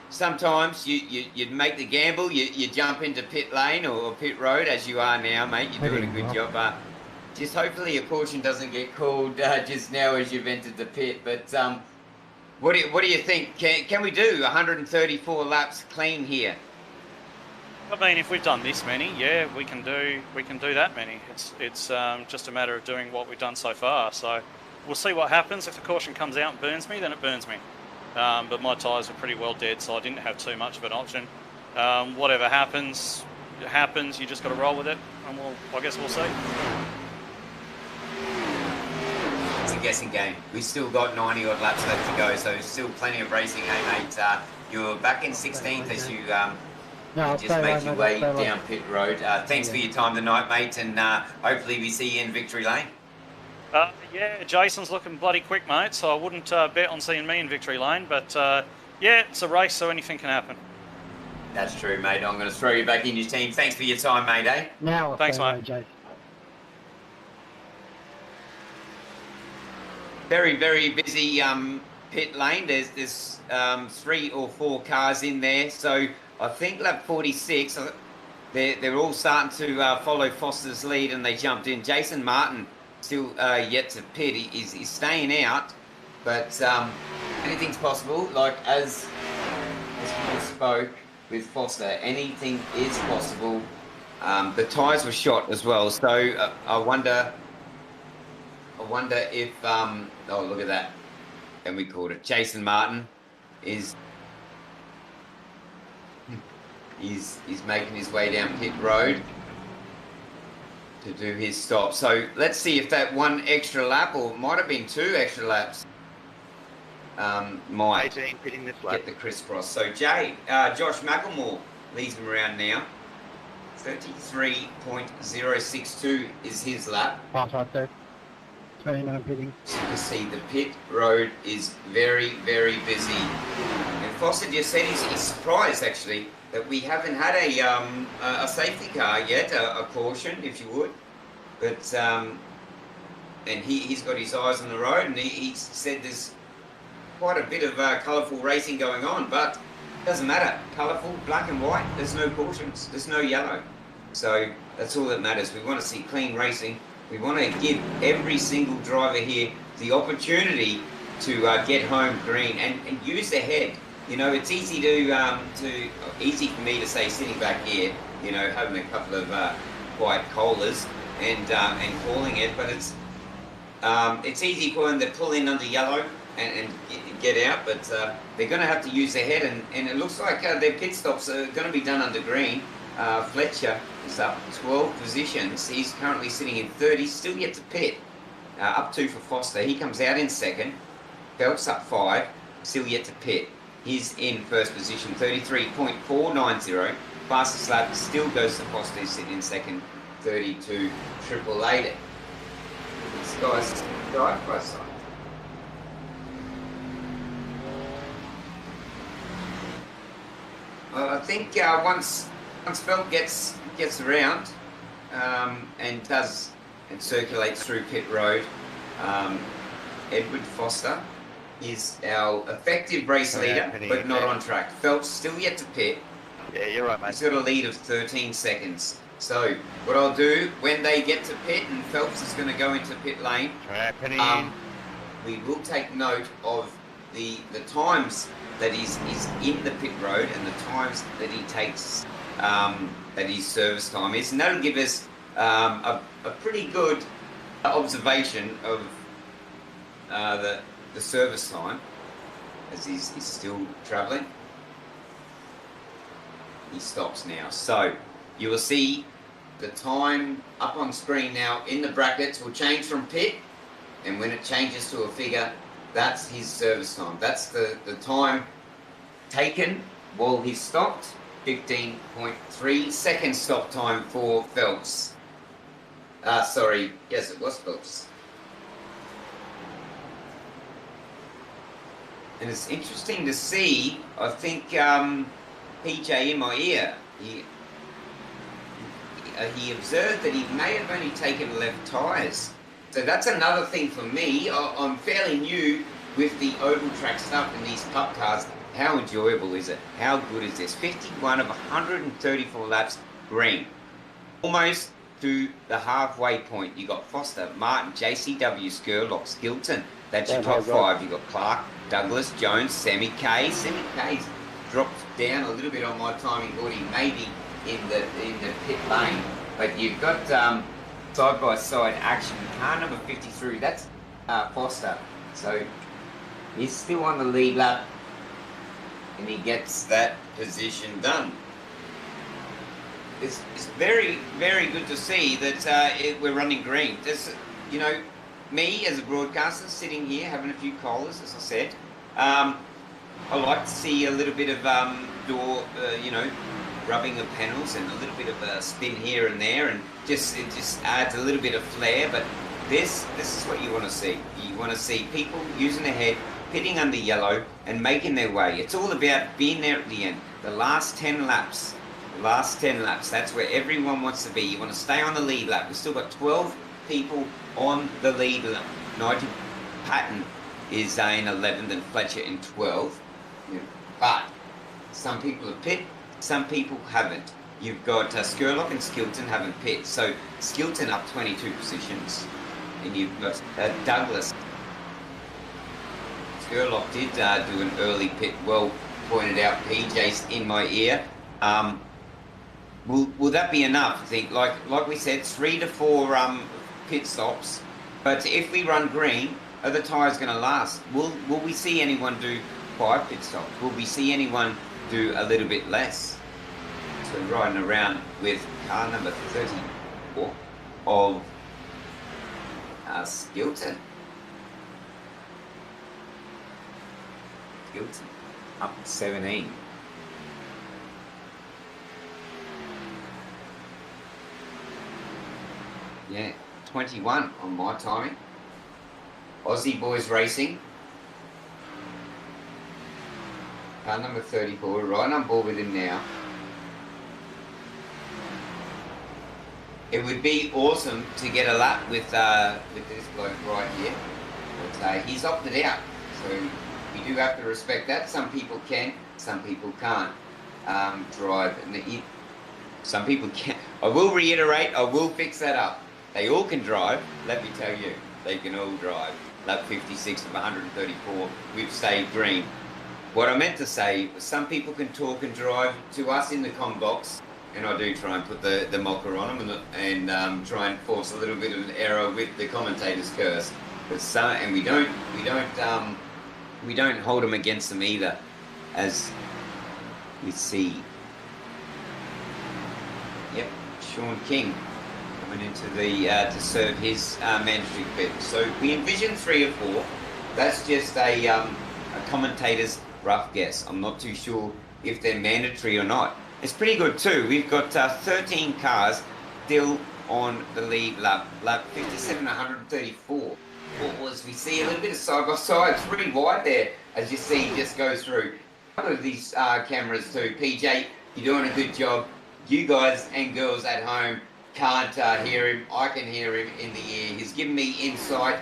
Speaker 1: sometimes you make the gamble. You jump into pit lane or pit road as you are now, mate. You're doing a good job. Just hopefully a caution doesn't get called just now as you've entered the pit. But what do you think? Can we do 134 laps clean here?
Speaker 4: I mean, if we've done this many, yeah, we can do that many. It's just a matter of doing what we've done so far. So we'll see what happens. If the caution comes out and burns me, then it burns me. But my tyres were pretty well dead, so I didn't have too much of an option. Whatever happens, it happens. You just got to roll with it, and I guess we'll see.
Speaker 1: It's a guessing game. We've still got 90 odd laps left to go, so still plenty of racing, mate? You're back in 16th as you just make your way down pit road. Thanks for your time tonight, mate, and hopefully we see you in victory lane.
Speaker 4: Yeah, Jason's looking bloody quick, mate, so I wouldn't bet on seeing me in victory lane, but yeah, it's a race, so anything can happen.
Speaker 1: That's true, mate. I'm going to throw you back in your team. Thanks for your time, mate, eh?
Speaker 5: Now,
Speaker 4: thanks, mate.
Speaker 5: Jake.
Speaker 1: Very, very busy pit lane. There's 3 or 4 cars in there, so I think lap 46, they're all starting to follow Foster's lead, and they jumped in. Jason Martin still yet to pit. He's staying out, but anything's possible. Like as we spoke with Foster, anything is possible. The tyres were shot as well, so I wonder if oh, look at that, and we called it. Jason Martin is he's making his way down pit road to do his stop. So let's see if that one extra lap, or it might have been 2 extra laps, might
Speaker 3: 18 pitting this lap.
Speaker 1: get the crisscross. So Josh McElmore leads him around now. 33.062 is his lap.
Speaker 5: Pass right there. 29 pitting.
Speaker 1: So you can see the pit road is very, very busy. And Foster just said he's surprised actually that we haven't had a safety car yet, a caution, if you would. But and he's got his eyes on the road, and he said there's quite a bit of colourful racing going on, but it doesn't matter. Colourful, black and white. There's no cautions. There's no yellow. So that's all that matters. We want to see clean racing. We want to give every single driver here the opportunity to get home green and use their head. You know, it's easy easy for me to say sitting back here, you know, having a couple of quiet colas and calling it, but it's easy for them to pull in under yellow and get out, but they're going to have to use their head, and it looks like their pit stops are going to be done under green. Fletcher is up 12 positions. He's currently sitting in 30, still yet to pit. Up 2 for Foster. He comes out in second. Phelps up 5, still yet to pit. He's in first position, 33.490. Fastest lap still goes to Foster, he's sitting in second, 32.888. This guy's side by side. I think once Phelps gets around and circulates through pit road, Edward Foster is our effective race leader, but not on track. Phelps still yet to pit.
Speaker 3: Yeah, you're right, mate.
Speaker 1: He's got a lead of 13 seconds. So what I'll do when they get to pit and Phelps is going to go into pit lane, we will take note of the times that he's in the pit road and the times that he takes that his service time is, and that'll give us a pretty good observation of the service time as he's still travelling. He stops now, so you will see the time up on screen now in the brackets will change from pit, and when it changes to a figure, that's his service time. That's the time taken while he's stopped. 15.3 second stop time for Phelps. Sorry, yes, it was Phelps. And it's interesting to see, I think PJ in my ear, he observed that he may have only taken left tyres. So that's another thing for me. I'm fairly new with the oval track stuff in these pup cars. How enjoyable is it? How good is this? 51 of 134 laps green. Almost to the halfway point. You got Foster, Martin, JCW, Skurlock, Skilton. That's your top 5. You got Clark, Douglas, Jones, Sammy K. Sammy K's dropped down a little bit on my timing board. He may be in the pit lane, but you've got side by side action. Car number 53. That's Foster. So he's still on the lead lap, and he gets that position done. It's very, very good to see that we're running green. Just, you know, me as a broadcaster sitting here having a few colas, as I said, I like to see a little bit of rubbing of panels and a little bit of a spin here and there, and it just adds a little bit of flair. But this is what you want to see. You want to see people using their head, pitting under yellow and making their way. It's all about being there at the end. The last 10 laps. That's where everyone wants to be. You want to stay on the lead lap. We've still got 12 people on the lead lap. Nigel Patton is in 11th and Fletcher in 12th. But some people have pit, some people haven't. You've got Skurlock and Skilton haven't pit. So Skilton up 22 positions. And you've got Douglas. Skurlock did do an early pit. Well pointed out, PJ's in my ear. Will that be enough? I think, like we said, 3 to 4 pit stops. But if we run green, are the tyres going to last? Will we see anyone do 5 pit stops? Will we see anyone do a little bit less? So riding around with car number 34 of Skilton. Skilton up 17. Yeah, 21 on my timing. Aussie Boys Racing. Car number 34, right on board with him now. It would be awesome to get a lap with this bloke right here, but he's opted out. So we do have to respect that. Some people can, some people can't drive. Some people can. I will reiterate, I will fix that up. They all can drive. Let me tell you, they can all drive. Lap 56 of 134. We've stayed green. What I meant to say was some people can talk and drive to us in the com box, and I do try and put the mocker on them and try and force a little bit of an error with the commentator's curse. But some, and we don't hold them against them either, as you see. Yep, Sean King coming into the to serve his mandatory pit. So we envision 3 or 4. That's just a commentator's rough guess. I'm not too sure if they're mandatory or not. It's pretty good too. We've got 13 cars still on the lead lap 57, 134. As we see a little bit of side by side, 3 wide there, as you see, just goes through. One of these cameras too. PJ, you're doing a good job. You guys and girls at home can't hear him. I can hear him in the ear. He's giving me insight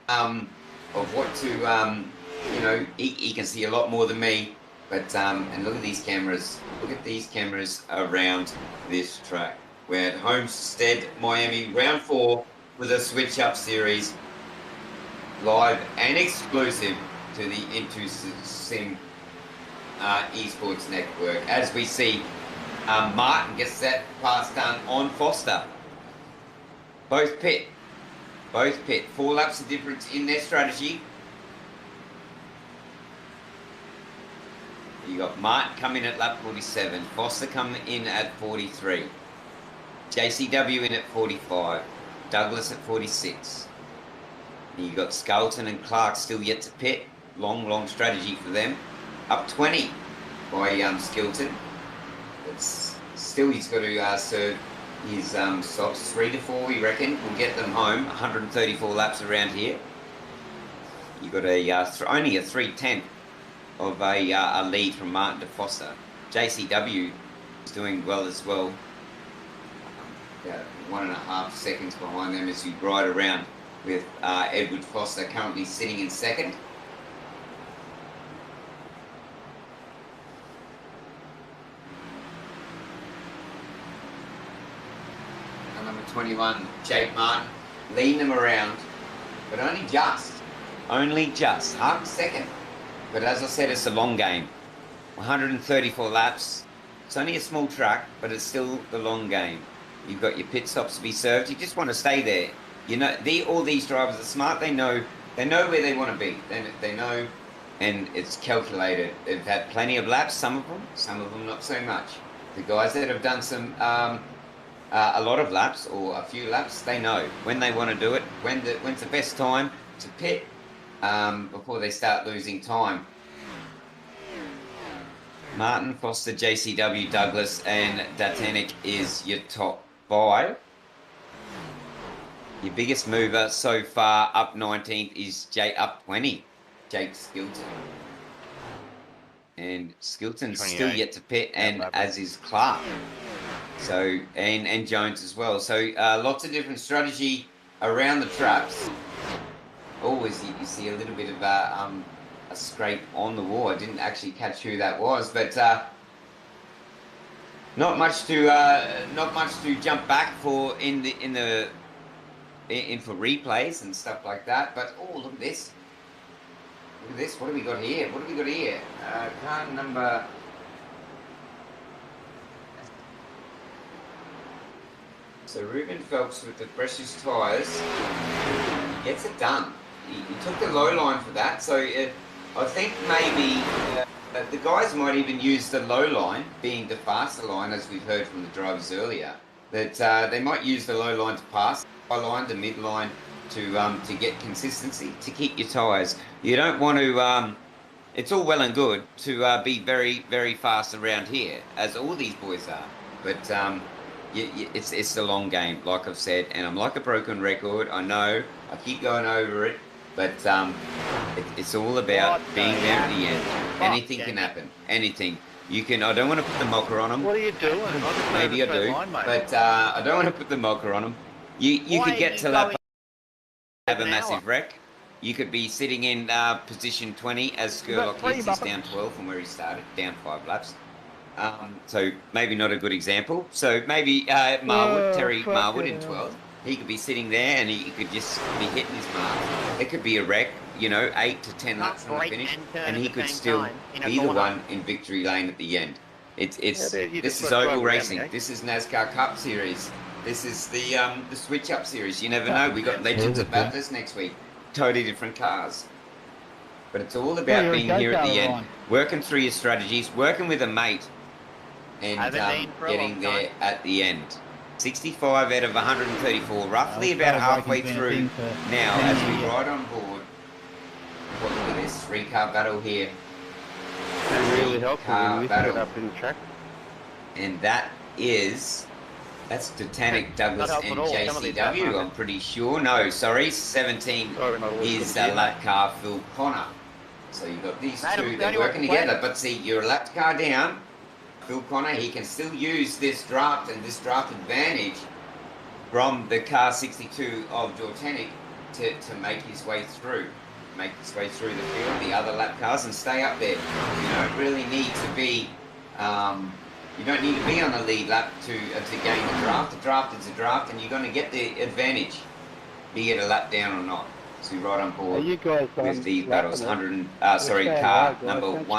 Speaker 1: of what to, you know, he can see a lot more than me. But, and look at these cameras. Look at these cameras around this track. We're at Homestead, Miami, round 4 with a switch-up series. Live and exclusive to the Sim Esports Network. As we see, Martin gets that pass done on Foster. Both pit. 4 laps of difference in their strategy. You got Martin coming at lap 47. Foster coming in at 43. JCW in at 45. Douglas at 46. You got Skelton and Clark still yet to pit. Long strategy for them. Up 20 by Skilton. It's still, he's got to serve his socks. 3 to 4, we reckon. We'll get them home. 134 laps around here. You got a only a 3/10 of a lead from Martin to Foster. JCW is doing well as well. About 1.5 seconds behind them as you ride around with Edward Foster currently sitting in second. And number 21, Jake Martin, leading them around, but only just half a second. But as I said, it's a long game. 134 laps. It's only a small track, but it's still the long game. You've got your pit stops to be served. You just want to stay there. You know, all these drivers are smart. They know where they want to be. They know, and it's calculated. They've had plenty of laps. Some of them not so much. The guys that have done some a lot of laps or a few laps, they know when they want to do it. When's the best time to pit before they start losing time. Martin, Foster, JCW, Douglas, and Datanik is your top 5. Your biggest mover so far, up 19th, is up 20, Jake Skilton. And Skilton's still yet to pit, and as is Clark. So, and Jones as well. So, lots of different strategy around the traps. Always you see a little bit of a scrape on the wall. I didn't actually catch who that was, but not much to jump back for in for replays and stuff like that. But oh, look at this! Look at this! What have we got here? Car number. So Ruben Phelps with the freshest tyres gets it done. He took the low line for that. So I think maybe the guys might even use the low line, being the faster line, as we've heard from the drivers earlier. That they might use the low line to pass the high line, the mid line, to get consistency, to keep your tyres. You don't want to. It's all well and good to be very, very fast around here, as all these boys are. But it's the long game, like I've said, and I'm like a broken record. I know I keep going over it, but it's all about being there at the end. Anything can happen. Anything. You can. I don't want to put the mocker on them.
Speaker 3: What are you doing?
Speaker 1: Maybe I do, but I don't want to put the mocker on them. You could get to lap, have a massive wreck. You could be sitting in position 20 as Skurlock is. He's down 12 from where he started, down 5 laps. So maybe not a good example. So maybe Terry Marwood in 12th. He could be sitting there and he could just be hitting his mark. It could be a wreck, 8 to 10 laps on the
Speaker 3: brake
Speaker 1: finish,
Speaker 3: and turn
Speaker 1: and
Speaker 3: at
Speaker 1: he
Speaker 3: the
Speaker 1: could
Speaker 3: same
Speaker 1: still
Speaker 3: time in a
Speaker 1: be the
Speaker 3: corner.
Speaker 1: one in victory lane at the end. It's
Speaker 3: dude, you
Speaker 1: this
Speaker 3: just
Speaker 1: is
Speaker 3: gotta
Speaker 1: oval
Speaker 3: drive around
Speaker 1: racing.
Speaker 3: me, eh?
Speaker 1: This is NASCAR Cup Series. This is the switch up series. You never know. We got Legends
Speaker 5: Yeah,
Speaker 1: of
Speaker 5: that's
Speaker 1: Bathurst next week. Totally different cars. But it's all
Speaker 5: Oh,
Speaker 1: about
Speaker 5: you're a
Speaker 1: being here at the
Speaker 5: go-karter,
Speaker 1: end,
Speaker 5: Ryan.
Speaker 1: working through your strategies, working with a mate, and
Speaker 3: Haven't been for a
Speaker 1: getting
Speaker 3: long
Speaker 1: there
Speaker 3: time.
Speaker 1: at the end. 65 out of 134, roughly
Speaker 5: Australia
Speaker 1: about halfway
Speaker 5: racing's been a
Speaker 1: through
Speaker 5: thing for
Speaker 1: now
Speaker 5: 10
Speaker 1: as we
Speaker 5: years.
Speaker 1: ride on board. Look at this three-car battle here.
Speaker 3: That really helps when
Speaker 1: Car
Speaker 3: you lift
Speaker 1: battle.
Speaker 3: it up in the track.
Speaker 1: And that's Titanic, Douglas,
Speaker 3: help
Speaker 1: and
Speaker 3: at all. Some of these
Speaker 1: JCW,
Speaker 3: laps,
Speaker 1: I'm pretty sure. No, sorry, 17
Speaker 3: Sorry, not always
Speaker 1: is
Speaker 3: good gear,
Speaker 1: lap car Phil Connor. So you've got these
Speaker 3: Mate, I'm
Speaker 1: two,
Speaker 3: the
Speaker 1: they're
Speaker 3: only one
Speaker 1: working
Speaker 3: complaining.
Speaker 1: together. But see, you're a lap car down. Phil Connor, he can still use this draft and this draft advantage from the car 62 of Jortanic to make his way through. Make his way through the field, the other lap cars, and stay up there. You don't really need to be you don't need to be on the lead lap to gain the draft. The draft is a draft, and you're going to get the advantage, be it a lap down or not. So you're right on
Speaker 5: Are
Speaker 1: board
Speaker 5: you guys
Speaker 1: with the battles.
Speaker 5: lapping it?
Speaker 1: 100,
Speaker 5: staying
Speaker 1: car
Speaker 5: right, guys.
Speaker 1: number
Speaker 5: Thanks for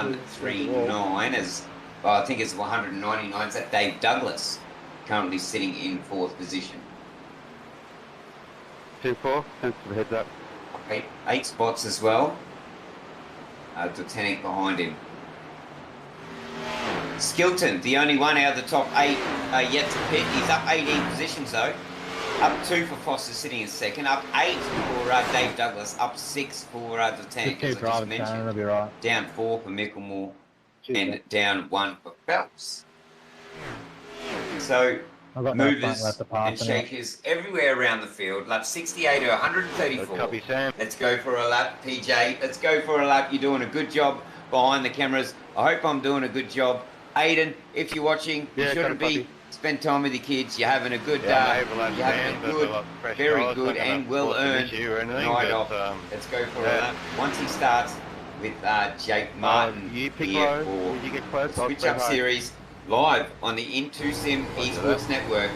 Speaker 1: 139 is, well, I think it's 199. Is that Dave Douglas, currently sitting in 4th position.
Speaker 3: 2-4, thanks for the heads up.
Speaker 1: Okay, 8 spots as well. Titanic behind him. Skilton, the only one out of the top 8 yet to pit. He's up 18 positions though. Up 2 for Foster sitting in 2nd. Up 8 for Dave Douglas. Up 6 for Titanic,
Speaker 5: Just
Speaker 1: as
Speaker 5: keep
Speaker 1: I just
Speaker 5: driving, Darren,
Speaker 1: mentioned.
Speaker 5: it'll be right.
Speaker 1: Down 4 for Micklemore.
Speaker 5: Cheers,
Speaker 1: And
Speaker 5: mate.
Speaker 1: down 1 for Phelps. So
Speaker 5: I've got no front
Speaker 1: movers
Speaker 5: left to pass
Speaker 1: and
Speaker 5: anyway.
Speaker 1: shakers everywhere around the field. Lap 68 to 134.
Speaker 3: Copy, Sam.
Speaker 1: Let's go for a lap, PJ. Let's go for a lap. You're doing a good job behind the cameras. I hope I'm doing a good job. Aiden, if you're watching, you
Speaker 3: Yeah,
Speaker 1: shouldn't
Speaker 3: copy.
Speaker 1: be. Spend time with your kids. You're having a good,
Speaker 3: Yeah, maybe last
Speaker 1: you're having
Speaker 3: stand,
Speaker 1: a
Speaker 3: but
Speaker 1: good,
Speaker 3: a lot fresh
Speaker 1: very
Speaker 3: tyres,
Speaker 1: good
Speaker 3: not gonna
Speaker 1: and
Speaker 3: cause an
Speaker 1: well-earned
Speaker 3: issue or anything,
Speaker 1: night
Speaker 3: but,
Speaker 1: off. Let's go for a
Speaker 3: yeah.
Speaker 1: lap. Once he starts with Jake Martin
Speaker 3: You pick
Speaker 1: here
Speaker 3: low,
Speaker 1: for
Speaker 3: when you get close,
Speaker 1: the
Speaker 3: I'll
Speaker 1: Switch
Speaker 3: spread
Speaker 1: Up
Speaker 3: high.
Speaker 1: Series live on the In2Sim
Speaker 3: Roger
Speaker 1: Esports Network.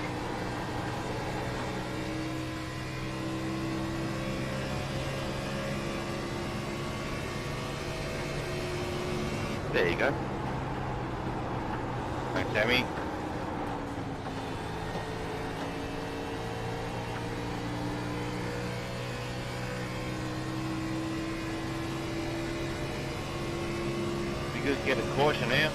Speaker 3: There you go. Thanks, Sammy. Be good to get a caution now.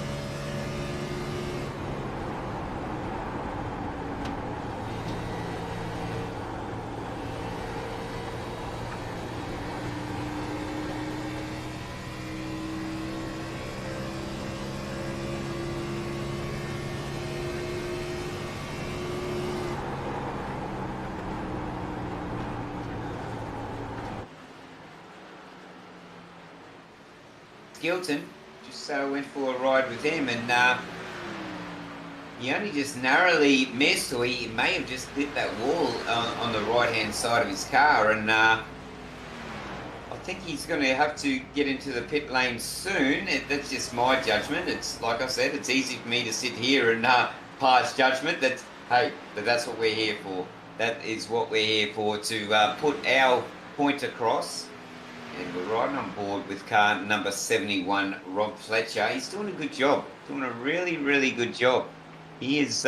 Speaker 1: Skilton just went for a ride with him, and he only just narrowly missed, or he may have just hit that wall on the right-hand side of his car, and I think he's going to have to get into the pit lane soon. That's just my judgment. It's like I said, it's easy for me to sit here and pass judgment. But that's what we're here for. That is what we're here for, to put our point across. And we're riding on board with car number 71, Rob Fletcher. He's doing a good job, doing a really, really good job. He is,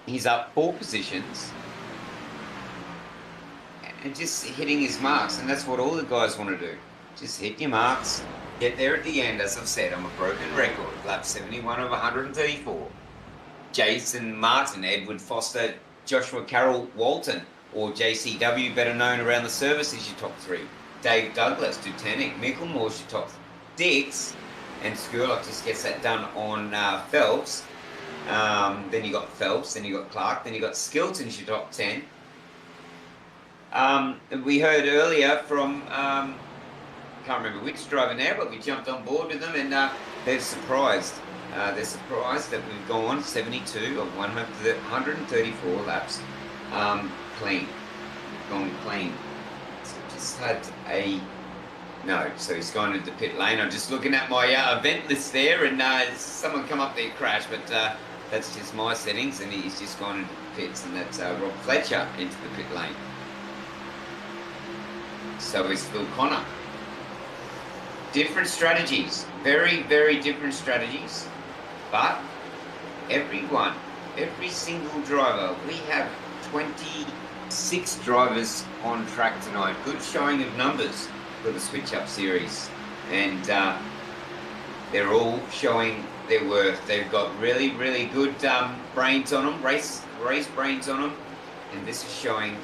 Speaker 1: he's up 4 positions and just hitting his marks. And that's what all the guys want to do. Just hit your marks, get there at the end. As I've said, I'm a broken record. Lap 71 of 134. Jason Martin, Edward Foster, Joshua Carroll Walton, or JCW, better known around the service as your top 3. Dave Douglas, Dutanic, Micklemore's your top 6, and Skurlock just gets that done on Phelps. Then you got Phelps, then you got Clark, then you got Skilton's your top 10. We heard earlier from, can't remember which driver now, but we jumped on board with them, and they're surprised. They're surprised that we've gone 72 of 134 laps clean. Gone clean. Just had no, so he's gone into the pit lane. I'm just looking at my event list there, and someone come up there crashed, but That's just my settings, and he's just gone into the pits, and that's Rob Fletcher into the pit lane. So is Phil Connor. Different strategies, very, very different strategies, but everyone, every single driver, we have 26 drivers on track tonight. Good showing of numbers for the Switch Up series, and they're all showing their worth. They've got really, really good brains on them, race brains on them, and this is showing.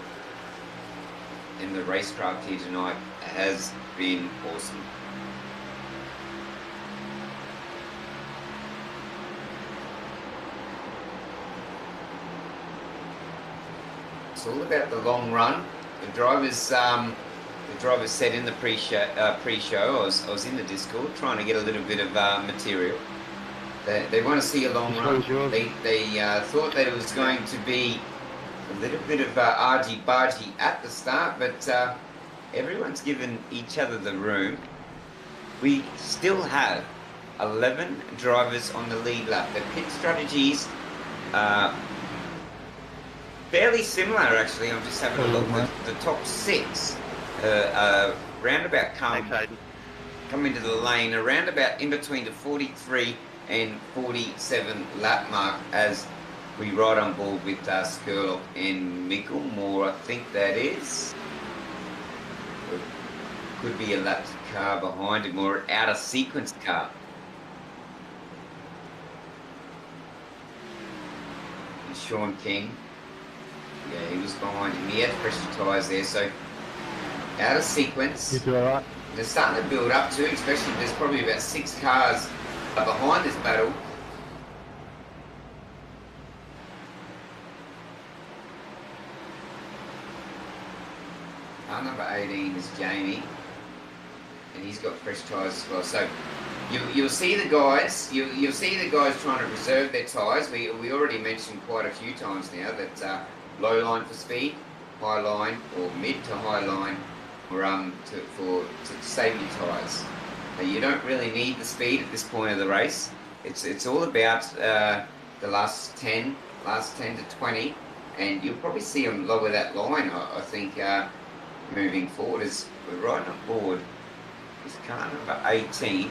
Speaker 1: And the racecraft here tonight has been awesome. It's all about the long run. The drivers said in the pre-show. I was in the Discord trying to get a little bit of material. They want to see a long run. They thought that it was going to be a little bit of argy-bargy at the start, but everyone's given each other the room. We still have 11 drivers on the lead lap. The pit strategies are fairly similar, actually. I'm just having a look. The top 6 roundabout come into the lane around about in between the 43 and 47 lap mark as we ride on board with Skurlock and Micklemore, I think that is. Could be a lapped car behind him or an out of sequence car. And Sean King, yeah, he was behind him. He had pressure tyres there, so out of sequence.
Speaker 5: You do alright?
Speaker 1: They're starting to build up too, especially there's probably about 6 cars behind this battle. Car number 18 is Jamie, and he's got fresh tyres as well. So you'll see the guys. You'll see the guys trying to preserve their tyres. We already mentioned quite a few times now that low line for speed, high line, or mid to high line, or to save your tyres. Now, you don't really need the speed at this point of the race. It's all about the last 10 to 20, and you'll probably see them lower that line. I think. Moving forward as we're riding on board is car number 18.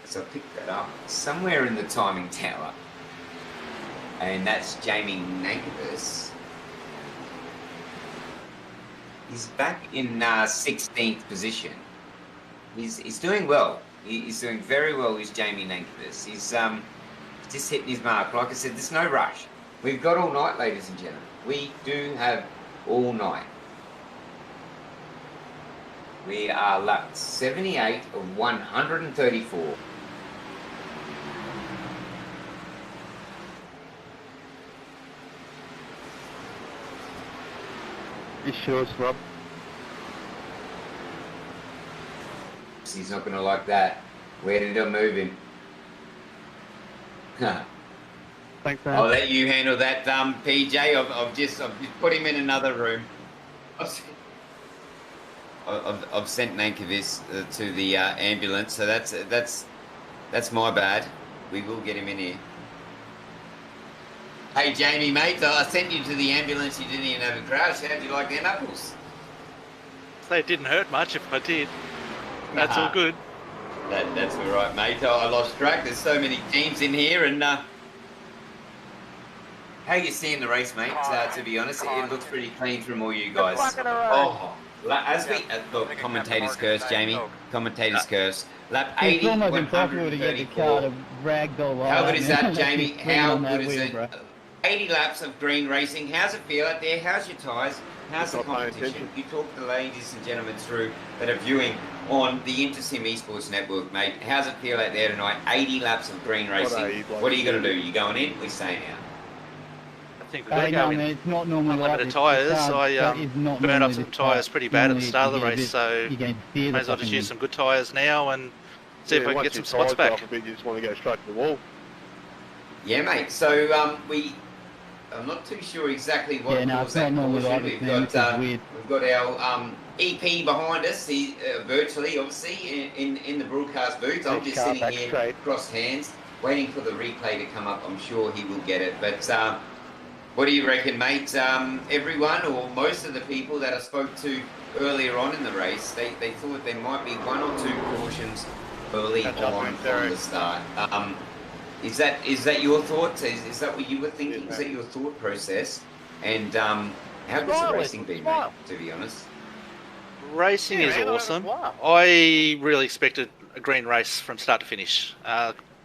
Speaker 1: So I picked that up somewhere in the timing tower, and that's Jamie Nankervis. He's back in 16th position. He's doing well. He's doing very well. He's Jamie Nankervis. He's just hitting his mark. Like I said, there's no rush. We've got all night, ladies and gentlemen. We do have all night. We are lap 78 of 134.
Speaker 3: You sure, Rob?
Speaker 1: He's not going to like that. Where did I move him?
Speaker 5: Thanks, man.
Speaker 1: I'll let you handle that, PJ. I've just put him in another room. I've sent Nankervis to the ambulance, so that's my bad. We will get him in here. Hey Jamie, mate, I sent you to the ambulance. You didn't even have a crash. How'd you like their knuckles?
Speaker 6: They didn't hurt much if I did. That's all good.
Speaker 1: That's all right, mate. I lost track. There's so many teams in here, and how you seeing the race, mate? To be honest, it looks pretty clean from all you guys. Oh, as we look, commentators curse, Jamie. Commentators curse. Lap 80,
Speaker 5: It's almost impossible to get the car to ragdoll like
Speaker 1: How good is that, Jamie? How
Speaker 5: on that
Speaker 1: good is
Speaker 5: wheel,
Speaker 1: it?
Speaker 5: bro.
Speaker 1: 80 laps of green racing. How's it feel out there? How's your tyres? How's the competition? You talk to the ladies and gentlemen through that are viewing on the Intersim Esports Network, mate. How's it feel out there tonight? 80 laps of green racing. What are you going to do? You going in? We're staying out.
Speaker 6: I think we've got to go in.
Speaker 5: It's not normally like
Speaker 6: unlimited
Speaker 5: this.
Speaker 6: tyres.
Speaker 5: The car
Speaker 6: I
Speaker 5: is not
Speaker 6: burned up
Speaker 5: normally
Speaker 6: some
Speaker 5: this tight.
Speaker 6: tyres pretty bad at the
Speaker 5: Normally
Speaker 6: start of the
Speaker 5: you get a
Speaker 6: race,
Speaker 5: bit-
Speaker 6: so
Speaker 5: you can feel
Speaker 6: may as well
Speaker 5: the
Speaker 6: just use
Speaker 5: fucking-
Speaker 6: some good tyres now and see if I can get some spots back.
Speaker 3: You just want to go straight to the wall.
Speaker 1: Yeah, mate. So I'm not too sure exactly what
Speaker 5: Yeah, no,
Speaker 1: caused
Speaker 5: it's
Speaker 1: that
Speaker 5: not normally
Speaker 1: caution.
Speaker 5: like this, man. It's weird.
Speaker 1: We've got our EP behind us. He virtually, obviously, in the broadcast booth. I'm just
Speaker 3: Car
Speaker 1: sitting
Speaker 3: back
Speaker 1: here,
Speaker 3: straight.
Speaker 1: crossed hands, waiting for the replay to come up. I'm sure he will get it. But what do you reckon, mate? Everyone or most of the people that I spoke to earlier on in the race, they thought there might be one or two cautions early on from the start. Is that your thoughts? Is that what you were thinking? Is that your thought process? And how has the racing been, mate, to be honest?
Speaker 6: Racing is awesome. I really expected a green race from start to finish.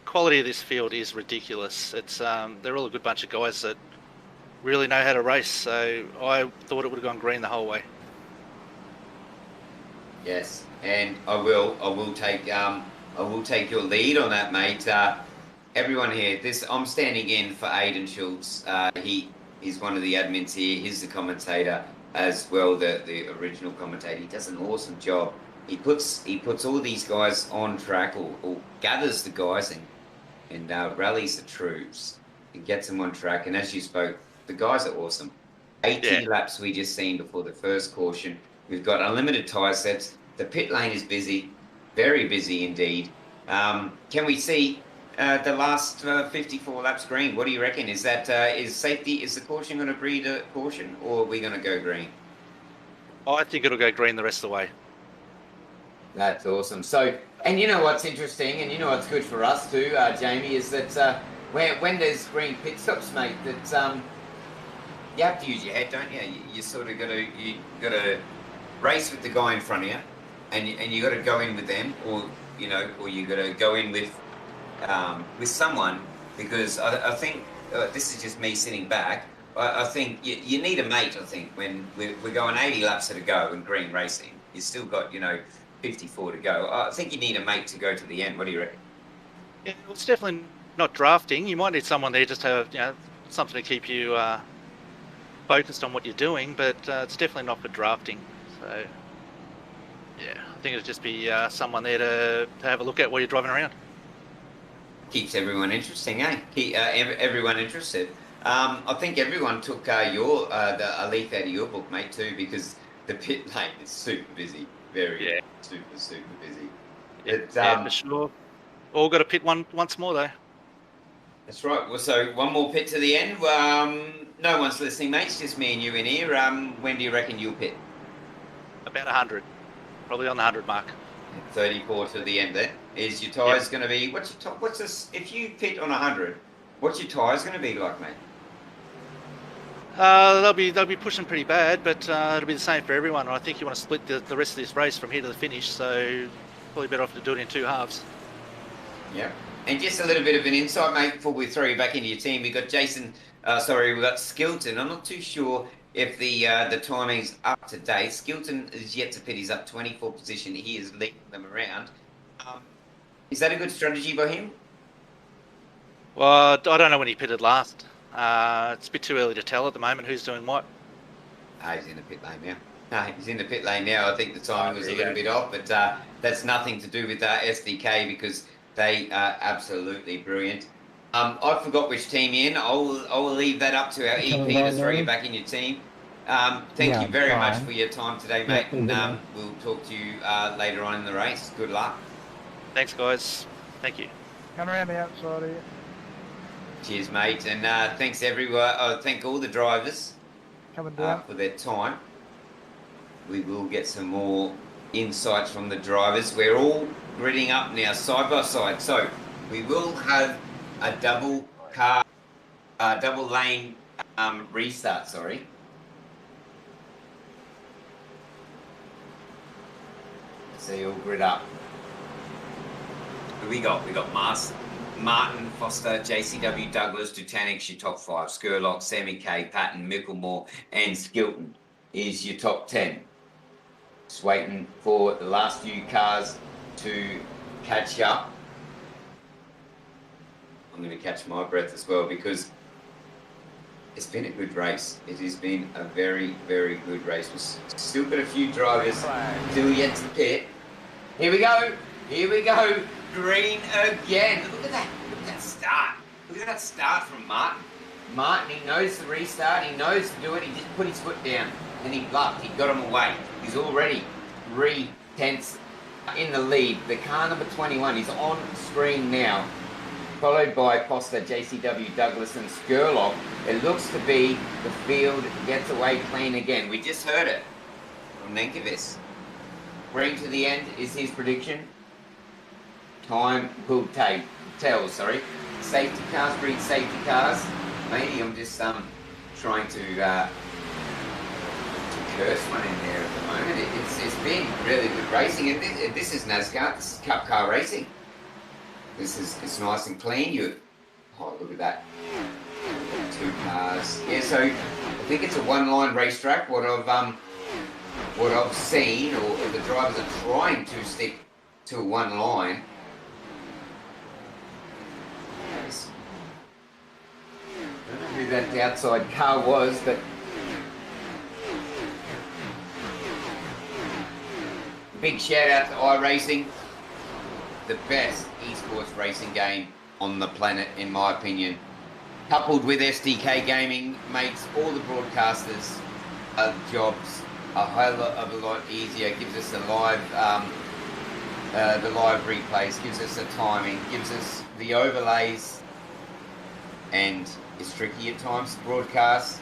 Speaker 6: Quality of this field is ridiculous. It's they're all a good bunch of guys that really know how to race. So I thought it would have gone green the whole way.
Speaker 1: Yes, and I will take your lead on that, mate. Everyone here, I'm standing in for Aidan Schultz. He's one of the admins here. He's the commentator as well, the original commentator. He does an awesome job. He puts all these guys on track, or gathers the guys and rallies the troops and gets them on track. And as you spoke, the guys are awesome. 80 laps we just seen before the first caution. We've got unlimited tyre sets. The pit lane is busy, very busy indeed. Can we see the last 54 laps green? What do you reckon? Is the caution going to breed a caution, or are we going to go green?
Speaker 6: I think it'll go green the rest of the way.
Speaker 1: That's awesome. So, and you know what's interesting, and you know what's good for us too, Jamie, is that when there's green pit stops, mate, that you have to use your head, don't you? You sort of got to race with the guy in front of you, and you got to go in with them, or you got to go in with someone, because I think this is just me sitting back. I think you need a mate. I think when we're going 80 laps at a go in green racing, you still got 54 to go. I think you need a mate to go to the end. What do you reckon?
Speaker 6: Yeah, well, it's definitely not drafting. You might need someone there just to have something to keep you focused on what you're doing, but it's definitely not for drafting. So yeah, I think it'll just be someone there to have a look at while you're driving around.
Speaker 1: Keeps everyone interesting, eh? Everyone interested. I think everyone took a leaf out of your book, mate, too, because the pit lane is super busy. Super busy.
Speaker 6: Yeah, for sure. All got to pit once more, though.
Speaker 1: That's right. Well, so one more pit to the end. No one's listening, mate. It's just me and you in here. When do you reckon you'll pit?
Speaker 6: About 100. Probably on the 100 mark.
Speaker 1: 34 to the end then. Is your tyres going to be... What's this... If you pit on 100, what's your tyres going to be like, mate?
Speaker 6: They'll be pushing pretty bad, but it'll be the same for everyone. I think you want to split the rest of this race from here to the finish, so probably better off to do it in two halves.
Speaker 1: Yeah. And just a little bit of an insight, mate, before we throw you back into your team. We've got we've got Skilton. I'm not too sure if the timing's up to date. Skilton is yet to pit. He's up 24th position. He is leading them around. Is that a good strategy by him?
Speaker 6: Well, I don't know when he pitted last. It's a bit too early to tell at the moment who's doing what.
Speaker 1: He's in the pit lane now. He's in the pit lane now. I think the timing was a little bit off, but that's nothing to do with SDK, because they are absolutely brilliant. I forgot which team you're in. I will leave that up to our EP to throw you back in your team. Thank you very much for your time today, mate. And we'll talk to you later on in the race. Good luck.
Speaker 6: Thanks, guys. Thank you.
Speaker 5: Come around the outside here.
Speaker 1: Cheers, mate. And thanks everyone. Thank all the drivers
Speaker 5: Coming down.
Speaker 1: for their time. We will get some more insights from the drivers. We're all gridding up now side by side. So we will have a double lane restart, sorry. So you'll grid up. Who we got? We got Martin, Foster, JCW, Douglas, Dutanic, your top 5. Skurlock, Sammy K, Patton, Micklemore, and Skilton is your top 10. Just waiting for the last few cars to catch up. I'm going to catch my breath as well, because it's been a good race. It has been a very, very good race. We've still got a few drivers still yet to pit. Here we go. Here we go. Green again. Look at that. Look at that start. Look at that start from Martin. Martin, he knows the restart. He knows to do it. He just put his foot down and he bluffed. He got him away. He's already 3/10 in the lead. The car number 21 is on screen now. followed by Foster, JCW, Douglas and Skurlock. It looks to be the field gets away clean again. We just heard it from Nenkovic. Green to the end is his prediction. Time will tell, sorry. Safety cars breed safety cars. Maybe I'm just trying to curse one in there at the moment. It's been really good racing, and this is NASCAR. This is Cup car racing. It's nice and clean. Oh, look at that. 2 cars. Yeah, so I think it's a one-line racetrack. What I've seen, or the drivers are trying to stick to one line. I don't know who that outside car was, but big shout out to iRacing, the best esports racing game on the planet, in my opinion. Coupled with SDK Gaming, makes all the broadcasters' jobs a whole lot easier. Gives us the live replays, gives us the timing, gives us the overlays, and it's tricky at times to broadcast,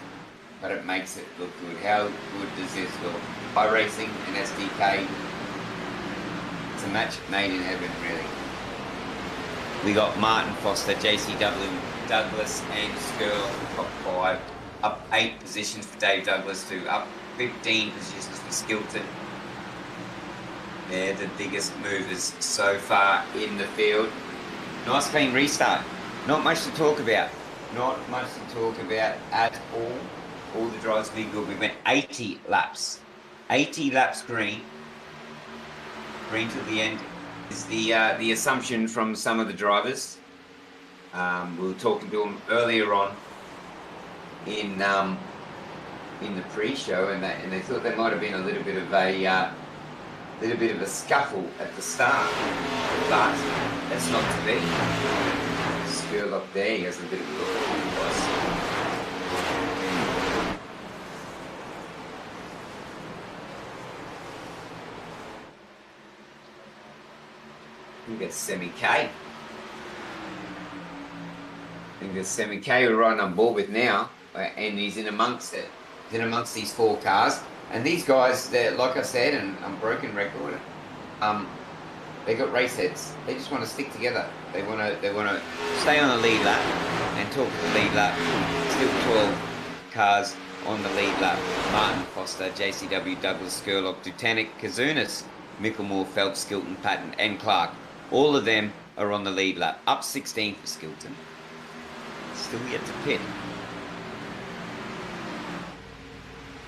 Speaker 1: but it makes it look good. How good does this look? iRacing and SDK. It's a match made in heaven, really. We got Martin Foster, JCW, Douglas and Skirl, top 5. Up 8 positions for Dave Douglas to up 15 positions for Skilton. They're the biggest movers so far in the field. Nice clean restart. Not much to talk about. Not much to talk about at all. All the drives be good. We went 80 laps. 80 laps green. Green till the end is the assumption from some of the drivers. We were talking to them earlier on in the pre-show, and they thought there might have been a little bit of a scuffle at the start, but that's not to be. Skirl up there, he has a bit of a look at what it was. I think it's Semi-K. I think it's Semi-K we're right on board with now, and he's in amongst it. He's in amongst these 4 cars. And these guys, they're, like I said, and I'm broken record, they got race heads. They just want to stick together. They want to stay on the lead lap and talk to the lead lap. Still 12 cars on the lead lap. Martin Foster, JCW, Douglas, Skurlock, Dutanic, Kazunas, Micklemore, Phelps, Skilton, Patton, and Clark. All of them are on the lead lap. Up 16 for Skilton. Still yet to pit.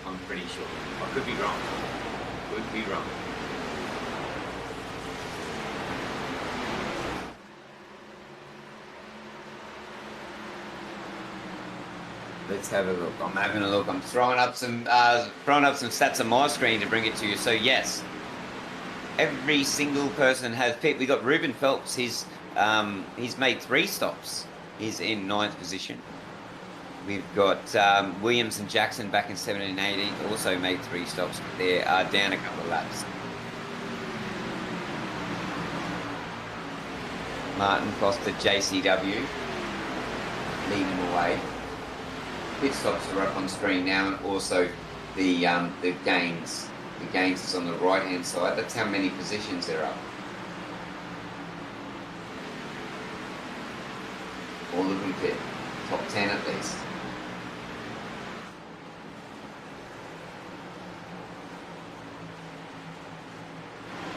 Speaker 1: I'm pretty sure. I could be wrong. Could be wrong. Let's have a look. I'm having a look. I'm throwing up some stats on my screen to bring it to you. So yes, every single person has pit. We got Ruben Phelps. He's made 3 stops. He's in 9th position. We've got Williams and Jackson back in 17 and 18, also made 3 stops, but they're down a couple of laps. Martin Foster, JCW, leading the way. Pit stops are up on screen now, and also the gains. The gains is on the right-hand side. That's how many positions they're up. All of them pit. Top 10 at least.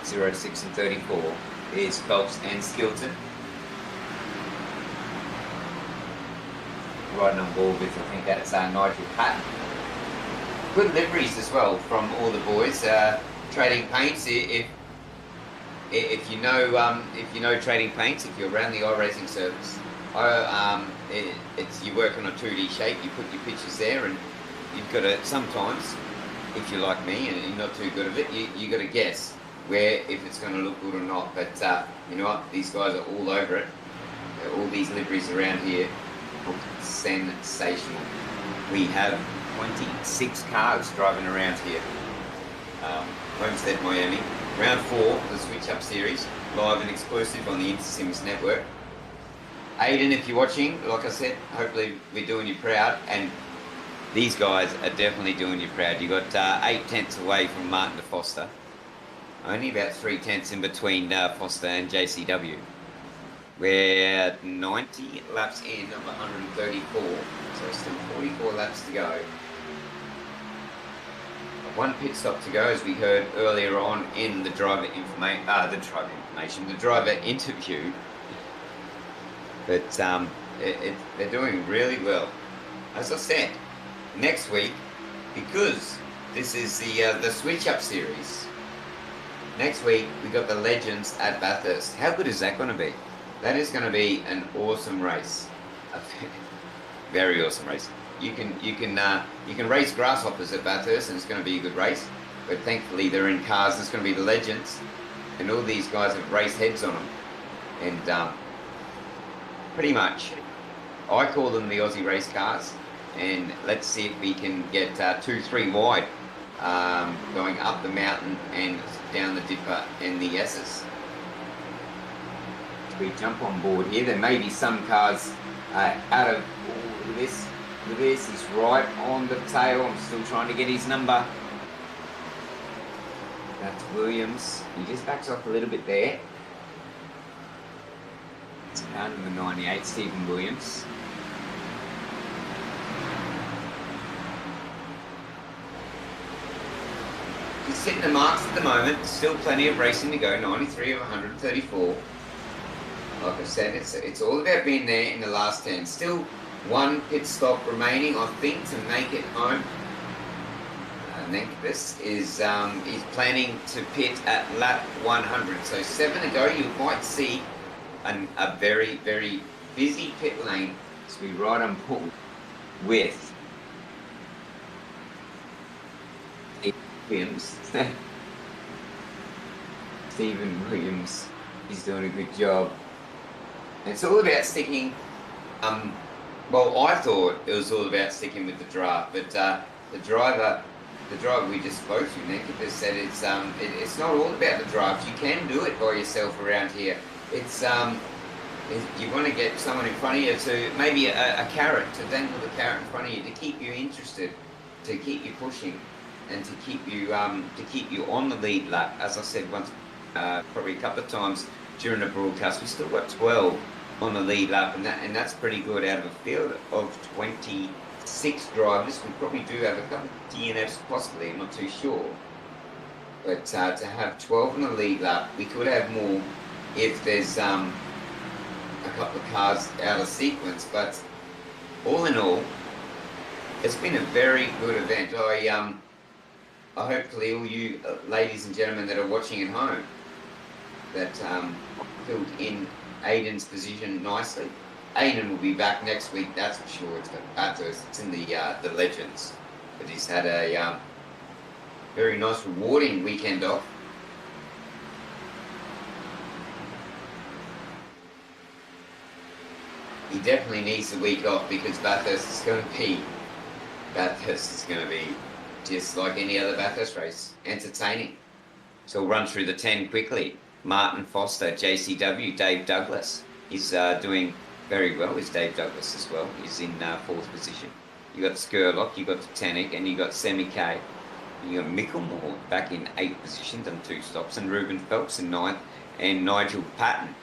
Speaker 1: 06 and 34 is Phelps and Skilton. Riding on board with, I think that's Nigel Patton. Good liveries as well from all the boys. Trading Paints, if you know Trading Paints, if you're around the iRacing service, you work on a 2D shape. You put your pictures there, and you've got to sometimes, if you're like me and you're not too good at it, you got to guess where if it's going to look good or not. But you know what? These guys are all over it. All these liveries around here look sensational. We have 26 cars driving around here. Homestead, Miami. Round 4 of the Switch Up Series, live and exclusive on the InterSims network. Aiden, if you're watching, like I said, hopefully we're doing you proud, and these guys are definitely doing you proud. You got 8 tenths away from Martin to Foster, only about 3 tenths in between Foster and JCW. We're 90 laps in of 134, so still 44 laps to go. One pit stop to go, as we heard earlier on in the driver interview. But they're doing really well. As I said, next week, because this is the switch up series, next week we got the Legends at Bathurst. How good is that going to be? That is going to be an awesome race, a very awesome race. You can race grasshoppers at Bathurst, and it's going to be a good race. But thankfully they're in cars, and it's going to be the Legends, and all these guys have race heads on them, and pretty much, I call them the Aussie race cars, and let's see if we can get 2-3 wide, going up the mountain and down the dipper and the S's. We jump on board here. There may be some cars out of this. This is right on the tail. I'm still trying to get his number. That's Williams. He just backs off a little bit there. It's car number 98, Stephen Williams. He's setting the marks at the moment. Still plenty of racing to go. 93 of 134. Like I said, it's all about being there in the last 10. Still one pit stop remaining, I think, to make it home. Nenkvis is planning to pit at lap 100. So 7 to go. You might see a very, very busy pit lane as we ride on board with Williams. Stephen Williams. He's doing a good job. It's all about sticking. Well, I thought it was all about sticking with the draft, but the driver we just spoke to, Nick, just said it's not all about the draft. You can do it by yourself around here. It's you want to get someone in front of you to maybe a carrot, to dangle the carrot in front of you to keep you interested, to keep you pushing, and to keep you on the lead lap. As I said once, probably a couple of times during the broadcast, we still got 12 on the lead lap, and that's pretty good out of a field of 26 drivers. We probably do have a couple of DNFs, possibly. I'm not too sure. But to have 12 on the lead lap, we could have more if there's a couple of cars out of sequence. But all in all, it's been a very good event. I hopefully all you ladies and gentlemen that are watching at home that filled in Aiden's position nicely. Aiden will be back next week, that's for sure. It's got Bathurst. It's in the Legends, but he's had a very nice, rewarding weekend off. He definitely needs a week off because Bathurst is going to be just like any other Bathurst race, entertaining. So we'll run through the 10 quickly. Martin Foster, JCW, Dave Douglas. He's doing very well. Is Dave Douglas as well. He's in 4th position. You got Skurlock, you got Titanic, and you got Semi K. You got Micklemore back in 8th position, done 2 stops, and Ruben Phelps in 9th, and Nigel Patton.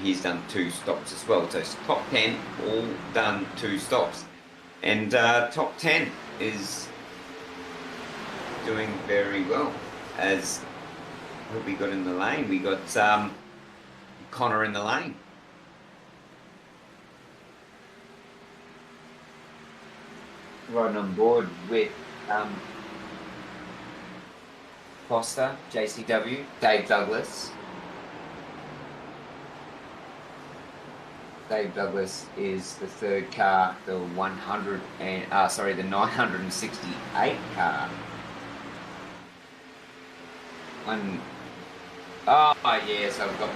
Speaker 1: He's done 2 stops as well. So top 10 all done 2 stops, and top 10 is doing very well. As what we got in the lane, we got Connor in the lane. Riding on board with Foster, JCW, Dave Douglas. Dave Douglas is the 3rd car, the 968 car. Yes, I've got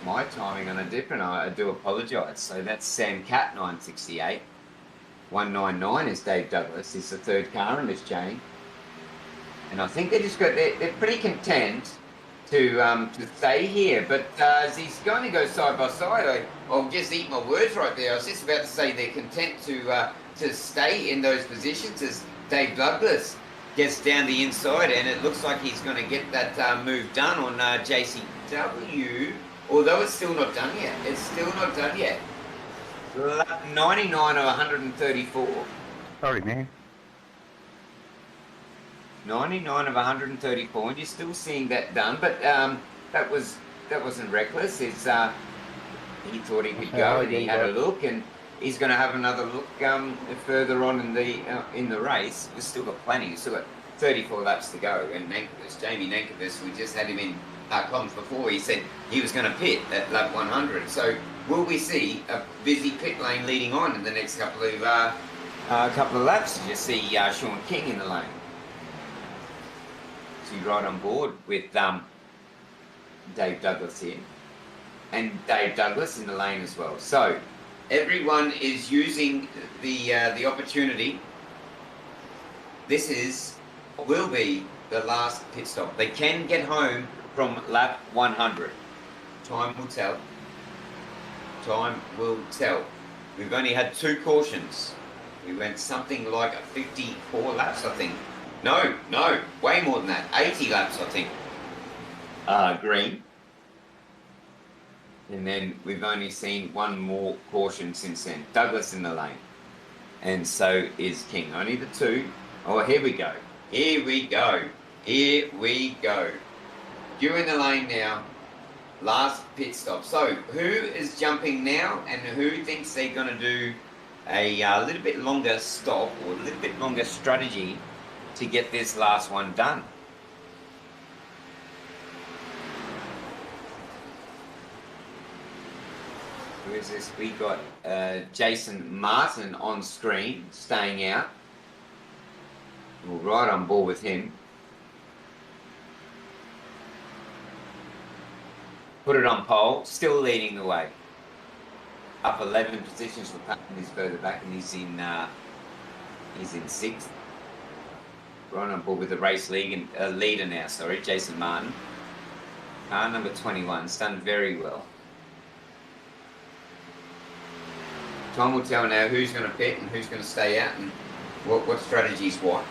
Speaker 1: my timing on a different. I do apologise. So that's Sam Cat 968. 199 is Dave Douglas. Is the 3rd car in this chain, and I think they're pretty content to stay here. But as he's going to go side by side, I'll just eat my words right there. I was just about to say they're content to stay in those positions as Dave Douglas gets down the inside, and it looks like he's going to get that move done on JCW, although it's still not done yet. It's still not done yet. 99 of 134.
Speaker 3: Sorry, man.
Speaker 1: 99 of 134, and you're still seeing that done, but that wasn't reckless. It's he thought he could go, and he had a look, and he's going to have another look further on in the race. We've still got plenty. We've still got 34 laps to go, and Jamie Nankervis, we just had him in our comms before. He said he was going to pit at lap 100. So will we see a busy pit lane leading on in the next couple of laps? You see Sean King in the lane. He's right on board with Dave Douglas here, and Dave Douglas in the lane as well. So everyone is using the opportunity. This will be the last pit stop. They can get home from lap 100. Time will tell. Time will tell. We've only had 2 cautions. We went something like 54 laps, I think. No, way more than that. 80 laps, I think. Green. And then we've only seen 1 more caution since then. Douglas in the lane. And so is King. Only the 2. Oh, here we go. Here we go. Here we go. You're in the lane now. Last pit stop. So who is jumping now, and who thinks they're going to do a little bit longer stop or a little bit longer strategy to get this last one done? Who is this? We got Jason Martin on screen, staying out. We're right on board with him. Put it on pole, still leading the way. Up 11 positions for Patton, he's further back, and he's in 6th. Right on board with the race leader now, Jason Martin. Car number 21, it's done very well. Time will tell now who's going to pit and who's going to stay out, and what strategy's what.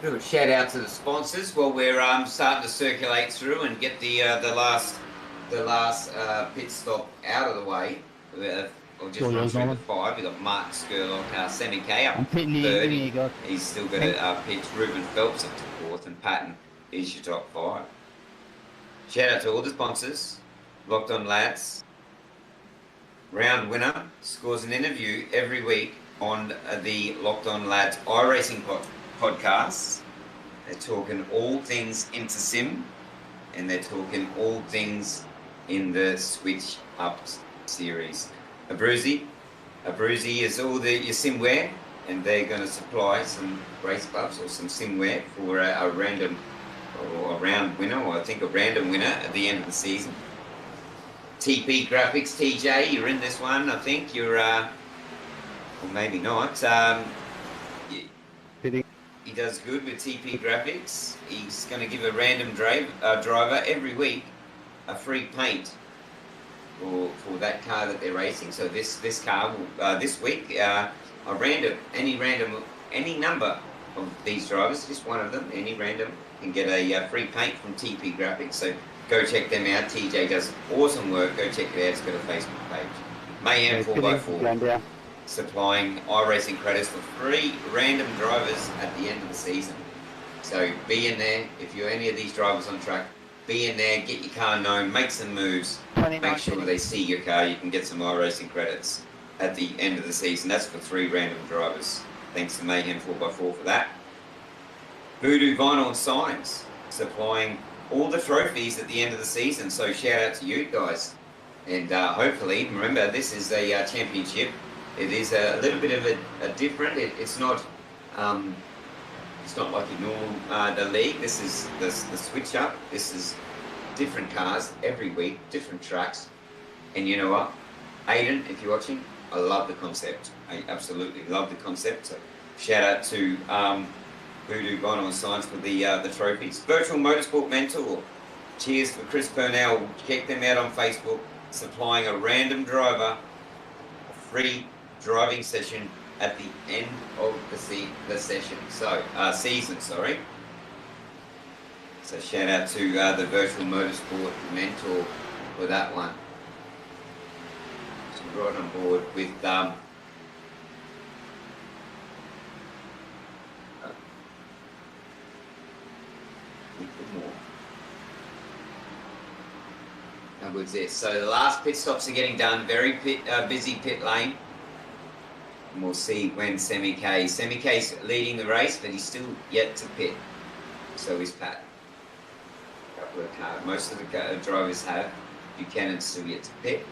Speaker 1: Do a shout out to the sponsors while we're starting to circulate through and get the last pit stop out of the way. We'll just run through the 5. We've got Mark Skurlock, Sammy K up 30. He's still got a pitch. Ruben Phelps up to 4th, and Patton is your top 5. Shout out to all the sponsors. Locked On Lads. Round winner scores an interview every week on the Locked On Lads iRacing podcasts. They're talking all things into sim, and they're talking all things in the Switch Up series. Abruzzi is all your simware, and they're going to supply some race buffs or some simware for a random or a round winner, or I think a random winner at the end of the season. TP Graphics, TJ, you're in this one. I think you're, or maybe not. He does good with TP Graphics. He's going to give a random driver every week a free paint for that car that they're racing. So this car will, this week any number of these drivers, just one of them, any random, can get a free paint from TP Graphics. So go check them out. TJ does awesome work. Go check it out. It's got a Facebook page. Mayhem 4x4. Supplying iRacing credits for free random drivers at the end of the season. So be in there. If you're any of these drivers on track, be in there, get your car known, make some moves, make sure they see your car. You can get some iRacing credits at the end of the season. That's for 3 random drivers. Thanks to Mayhem 4x4 for that. Voodoo Vinyl and Signs, supplying all the trophies at the end of the season. So shout out to you guys. And hopefully, remember, this is a championship. It is a little bit of a different. It's not It's not like your normal the league. This is the switch up. This is different cars every week, different tracks. And you know what, Aiden, if you're watching, I love the concept. I absolutely love the concept. So shout out to Voodoo Vinyl and Science for the trophies. Virtual Motorsport Mentor. Cheers for Chris Purnell. Check them out on Facebook. Supplying a random driver a free driving session at the end of the session. So season, sorry. So shout out to the Virtual Motorsport Mentor for that one. So right on board with more. How good's this? So the last pit stops are getting done. Very busy pit lane. And we'll see when Semi K's leading the race, but he's still yet to pit. So is Pat. Couple of cars. Most of the drivers have. Buchanan's still yet to pit.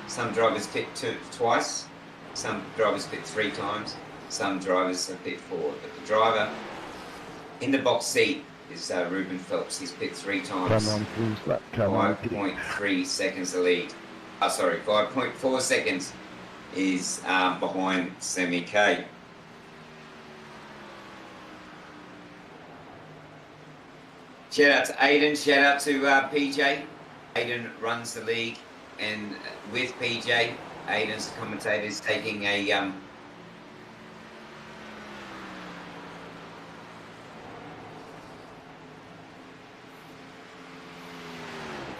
Speaker 1: Some drivers pit twice. Some drivers pit 3 times. Some drivers have pit 4. But the driver in the box seat is Ruben Phelps. He's pit 3 times. 5.3 seconds the lead. 5.4 seconds is behind Semi K. Shout out to Aiden, shout out to PJ. Aiden runs the league, and with PJ, Aiden's commentator is taking a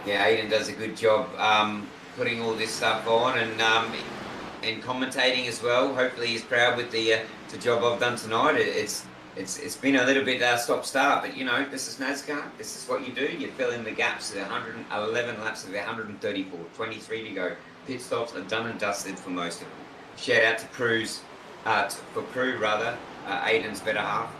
Speaker 1: yeah, Aiden does a good job putting all this stuff on and commentating as well. Hopefully he's proud with the job I've done tonight. It's been a little bit stop-start, but you know, this is NASCAR. This is what you do. You fill in the gaps. 111 laps of 134, 23 to go. Pit stops are done and dusted for most of them. Shout out to Cruz, Aiden's better half,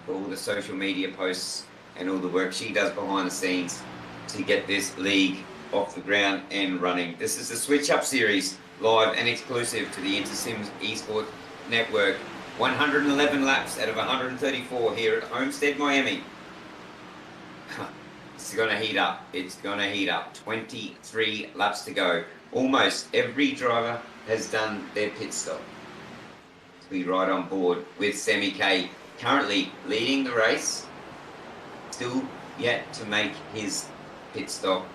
Speaker 1: for all the social media posts and all the work she does behind the scenes to get this league off the ground and running. This is the Switch Up Series, live and exclusive to the InterSims Esports Network. 111 laps out of 134 here at Homestead, Miami. It's going to heat up. It's going to heat up. 23 laps to go. Almost every driver has done their pit stop. To be right on board with Semi K currently leading the race. Still yet to make his pit stop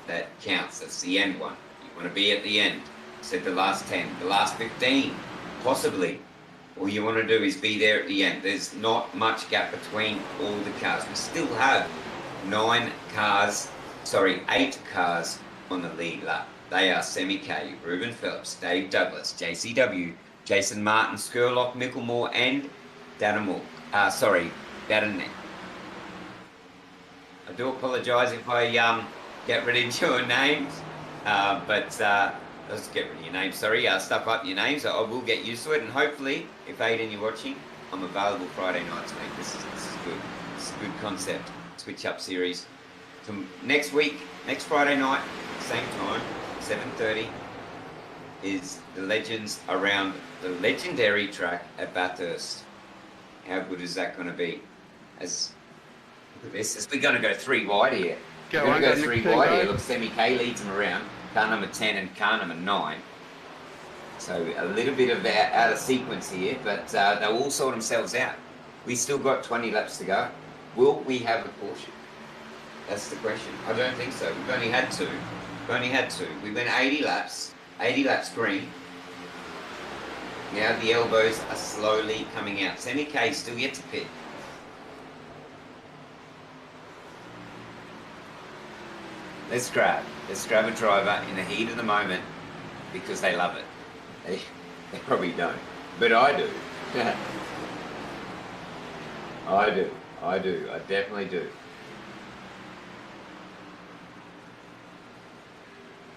Speaker 1: that counts. That's the end one. You want to be at the end. Said the last 10, the last 15, possibly. All you want to do is be there at the end. There's not much gap between all the cars. We still have 8 cars on the lead lap. They are Semi K, Ruben Phelps, Dave Douglas, JCW, Jason Martin, Skurlock, Micklemore, and Datamore. Datanet. I do apologise if I get rid of your names, let's get rid of your name, stuff up your names. I will get used to it, and hopefully, if Aiden you're watching, I'm available Friday nights, mate. This is good. It's a good concept. Switch Up Series. Next week, next Friday night, same time, 7:30, is the Legends around the legendary track at Bathurst. How good is that going to be? Look at this. We're going to go 3 wide here. We're going to go 3 wide here. Look, Semi K leads them around. Car number 10 and car number 9. So a little bit of out of sequence here, but they'll all sort themselves out. We still got 20 laps to go. Will we have a caution? That's the question. I don't think so. We've only had 2. We've been 80 laps green. Now the elbows are slowly coming out. Semi K still yet to pit. Let's grab a driver in the heat of the moment because they love it. They probably don't, but I do. I definitely do.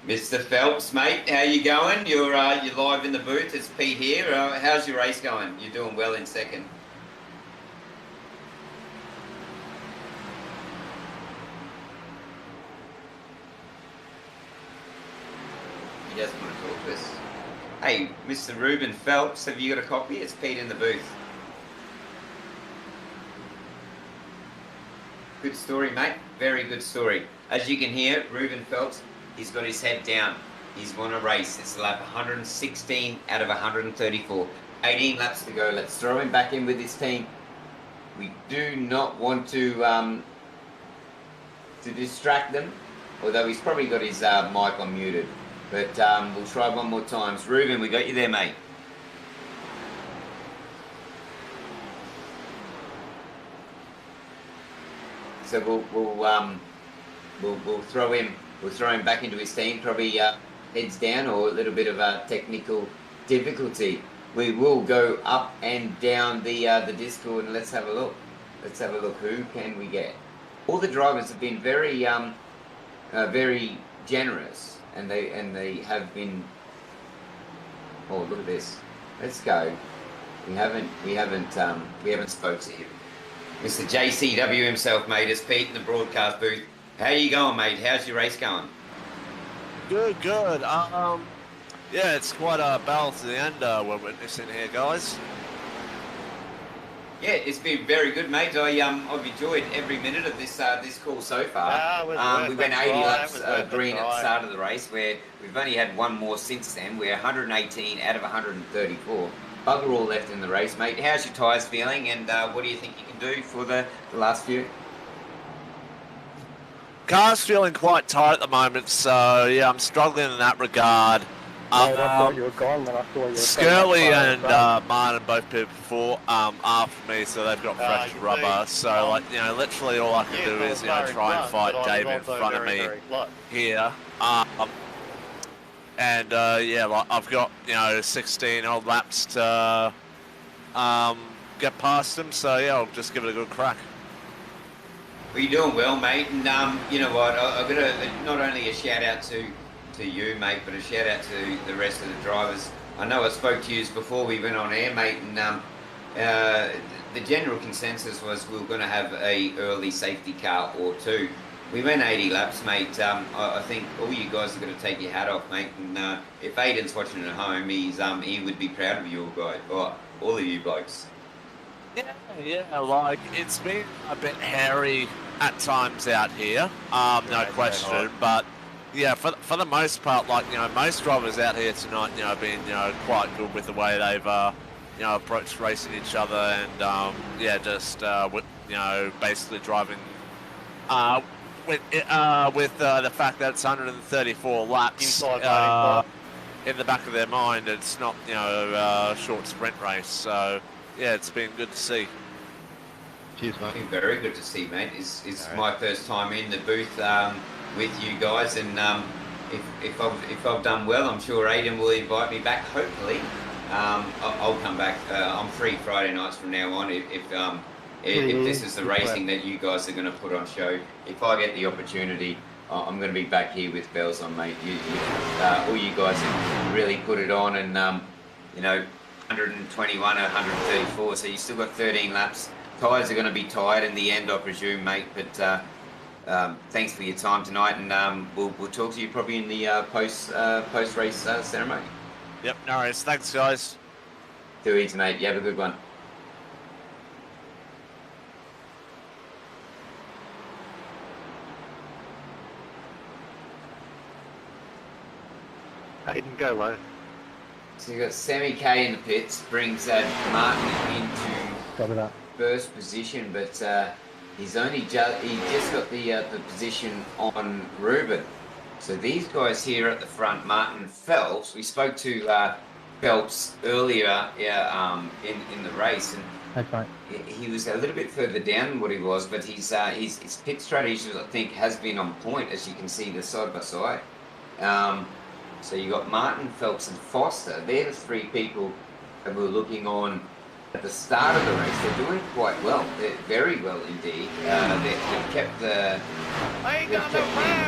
Speaker 1: Mr. Phelps, mate, how you going? You're live in the booth. It's Pete here. How's your race going? You're doing well in second. He doesn't want to talk to us. Hey, Mr. Ruben Phelps, have you got a copy? It's Pete in the booth. Good story, mate. Very good story. As you can hear, Ruben Phelps, he's got his head down. He's won a race. It's lap 116 out of 134. 18 laps to go. Let's throw him back in with his team. We do not want to distract them, although he's probably got his mic on muted. But we'll try one more time. Ruben, we got you there, mate. So we'll throw him. We'll throw him back into his team. Probably heads down or a little bit of a technical difficulty. We will go up and down the Discord and let's have a look. Let's have a look. Who can we get? All the drivers have been very very generous, and they have been. Oh, look at this. Let's go. We haven't spoke to him. Mr. JCW himself, mate, is Pete in the broadcast booth. How you going, mate? How's your race going?
Speaker 7: Good. Yeah, it's quite a battle to the end we're witnessing here, guys.
Speaker 1: Yeah, it's been very good, mate. I've enjoyed every minute of this call so far. We went 80 laps green at the start of the race, where we've only had one more since then. We're 118 out of 134. Bugger all left in the race, mate. How's your tyres feeling, and what do you think you can do for the last few?
Speaker 7: Car's feeling quite tight at the moment, so yeah, I'm struggling in that regard.
Speaker 3: I thought you were gone when I saw you.
Speaker 7: Skirley and Martin both before after me, so they've got fresh rubber. So like literally all I can do is try and fight Dave in front of me here. And yeah, like I've got 16 odd laps to get past him. So yeah, I'll just give it a good crack.
Speaker 1: Well, you're doing well, mate. And you know what? I've got not only a shout out to you, mate, but a shout out to the rest of the drivers. I know I spoke to you before we went on air, mate, and the general consensus was we were going to have a early safety car or two. We went 80 laps, mate. I think all you guys are going to take your hat off, mate. And if Aiden's watching at home, he would be proud of you guys, or all of you blokes.
Speaker 7: Yeah, like it's been a bit hairy at times out here, no question. But yeah, for the most part, like most drivers out here tonight, been quite good with the way they've approached racing each other, and yeah, just basically driving with the fact that it's 134 laps in the back of their mind. It's not a short sprint race, so yeah, it's been good to see.
Speaker 3: Cheers, mate.
Speaker 1: Been very good to see, mate. It's my first time in the booth with you guys, and if I've done well, I'm sure Aiden will invite me back. Hopefully, I'll come back. I'm free Friday nights from now on. If this is the racing that you guys are going to put on show, if I get the opportunity, I'm going to be back here with bells on, mate. All you guys have really put it on, and 121 or 134. So you still got 13 laps. Tyres are going to be tired in the end, I presume, mate. But thanks for your time tonight, and we'll talk to you probably in the post race ceremony.
Speaker 7: Yep, no worries. Thanks, guys.
Speaker 1: Too easy, mate. You have a good one.
Speaker 3: Aiden, go low.
Speaker 1: So you've got Sammy K in the pits, brings Martin into first position, but he's only he just got the position on Ruben. So these guys here at the front, Martin Phelps, we spoke to Phelps earlier in the race, and
Speaker 5: That's right.
Speaker 1: he was a little bit further down than what he was, but his pit strategy, I think, has been on point, as you can see, the side by side. So you got Martin, Phelps, and Foster. They're the three people that we're looking on at the start of the race. They're doing quite well. They're very well indeed. They've kept the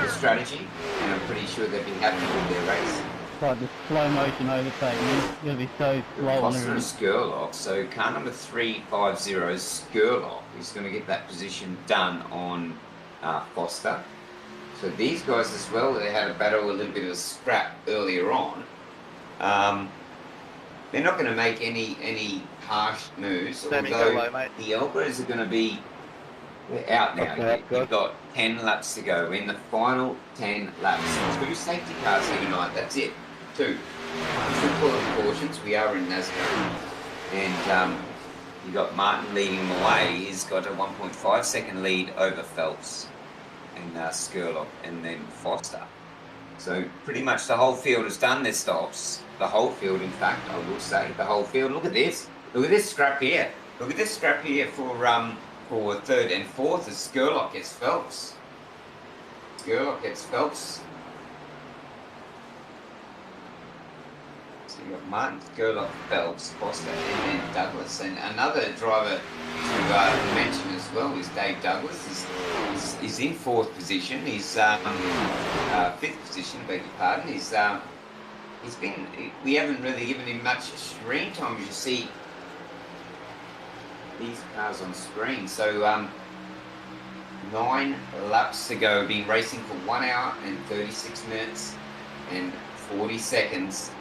Speaker 1: strategy, and I'm pretty sure they've been happy with their race.
Speaker 8: Like the slow motion overtaking, you'll be so slow.
Speaker 1: Foster and Skurlock. So car number 350, Skurlock, is going to get that position done on Foster. So these guys as well, they had a battle, a little bit of a scrap earlier on. They're not going to make any harsh moves, although the Elbers are going to be We're out now.
Speaker 3: Okay,
Speaker 1: You've
Speaker 3: good.
Speaker 1: got 10 laps to go. We're in the final 10 laps. 2 safety cars here tonight. That's it. 2. Full cautions. We are in NASCAR. And you got Martin leading the way. He's got a 1.5 second lead over Phelps and Skurlock and then Foster. So pretty much the whole field has done their stops. The whole field, in fact, I will say, the whole field. Look at this. Look at this scrap here. Look at this scrap here for third and fourth as Skurlock gets Phelps. Skurlock gets Phelps. So you got Martin, Skurlock, Phelps, Foster, and then Douglas. And another driver to mention as well is Dave Douglas. He's in fourth position. He's fifth position, beg your pardon. We haven't really given him much screen time. You see these cars on screen. So 9 laps to go. Been racing for 1 hour and 36 minutes and 40 seconds.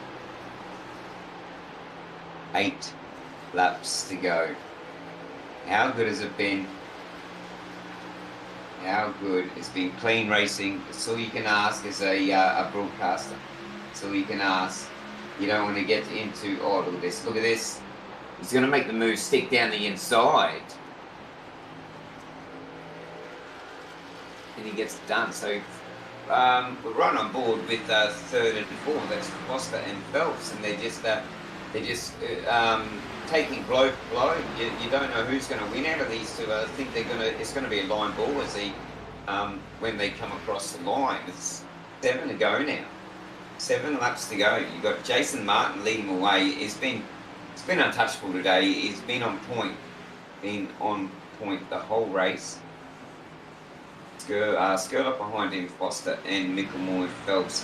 Speaker 1: 8 laps to go. How good has it been? How good? It's been clean racing. That's all you can ask as a broadcaster. That's all you can ask. You don't want to get into, oh, look at this. Look at this. He's going to make the move stick down the inside. And he gets it done. So we're right on board with third and fourth. That's Foster and Phelps. And they're just taking blow for blow. You don't know who's going to win out of these two. I think it's going to be a line ball as when they come across the line. It's 7 to go now. 7 laps to go. You've got Jason Martin leading away. It's been untouchable today. He's been on point. Been on point the whole race. Skurlock behind him, Foster and Mickelmore and Phelps.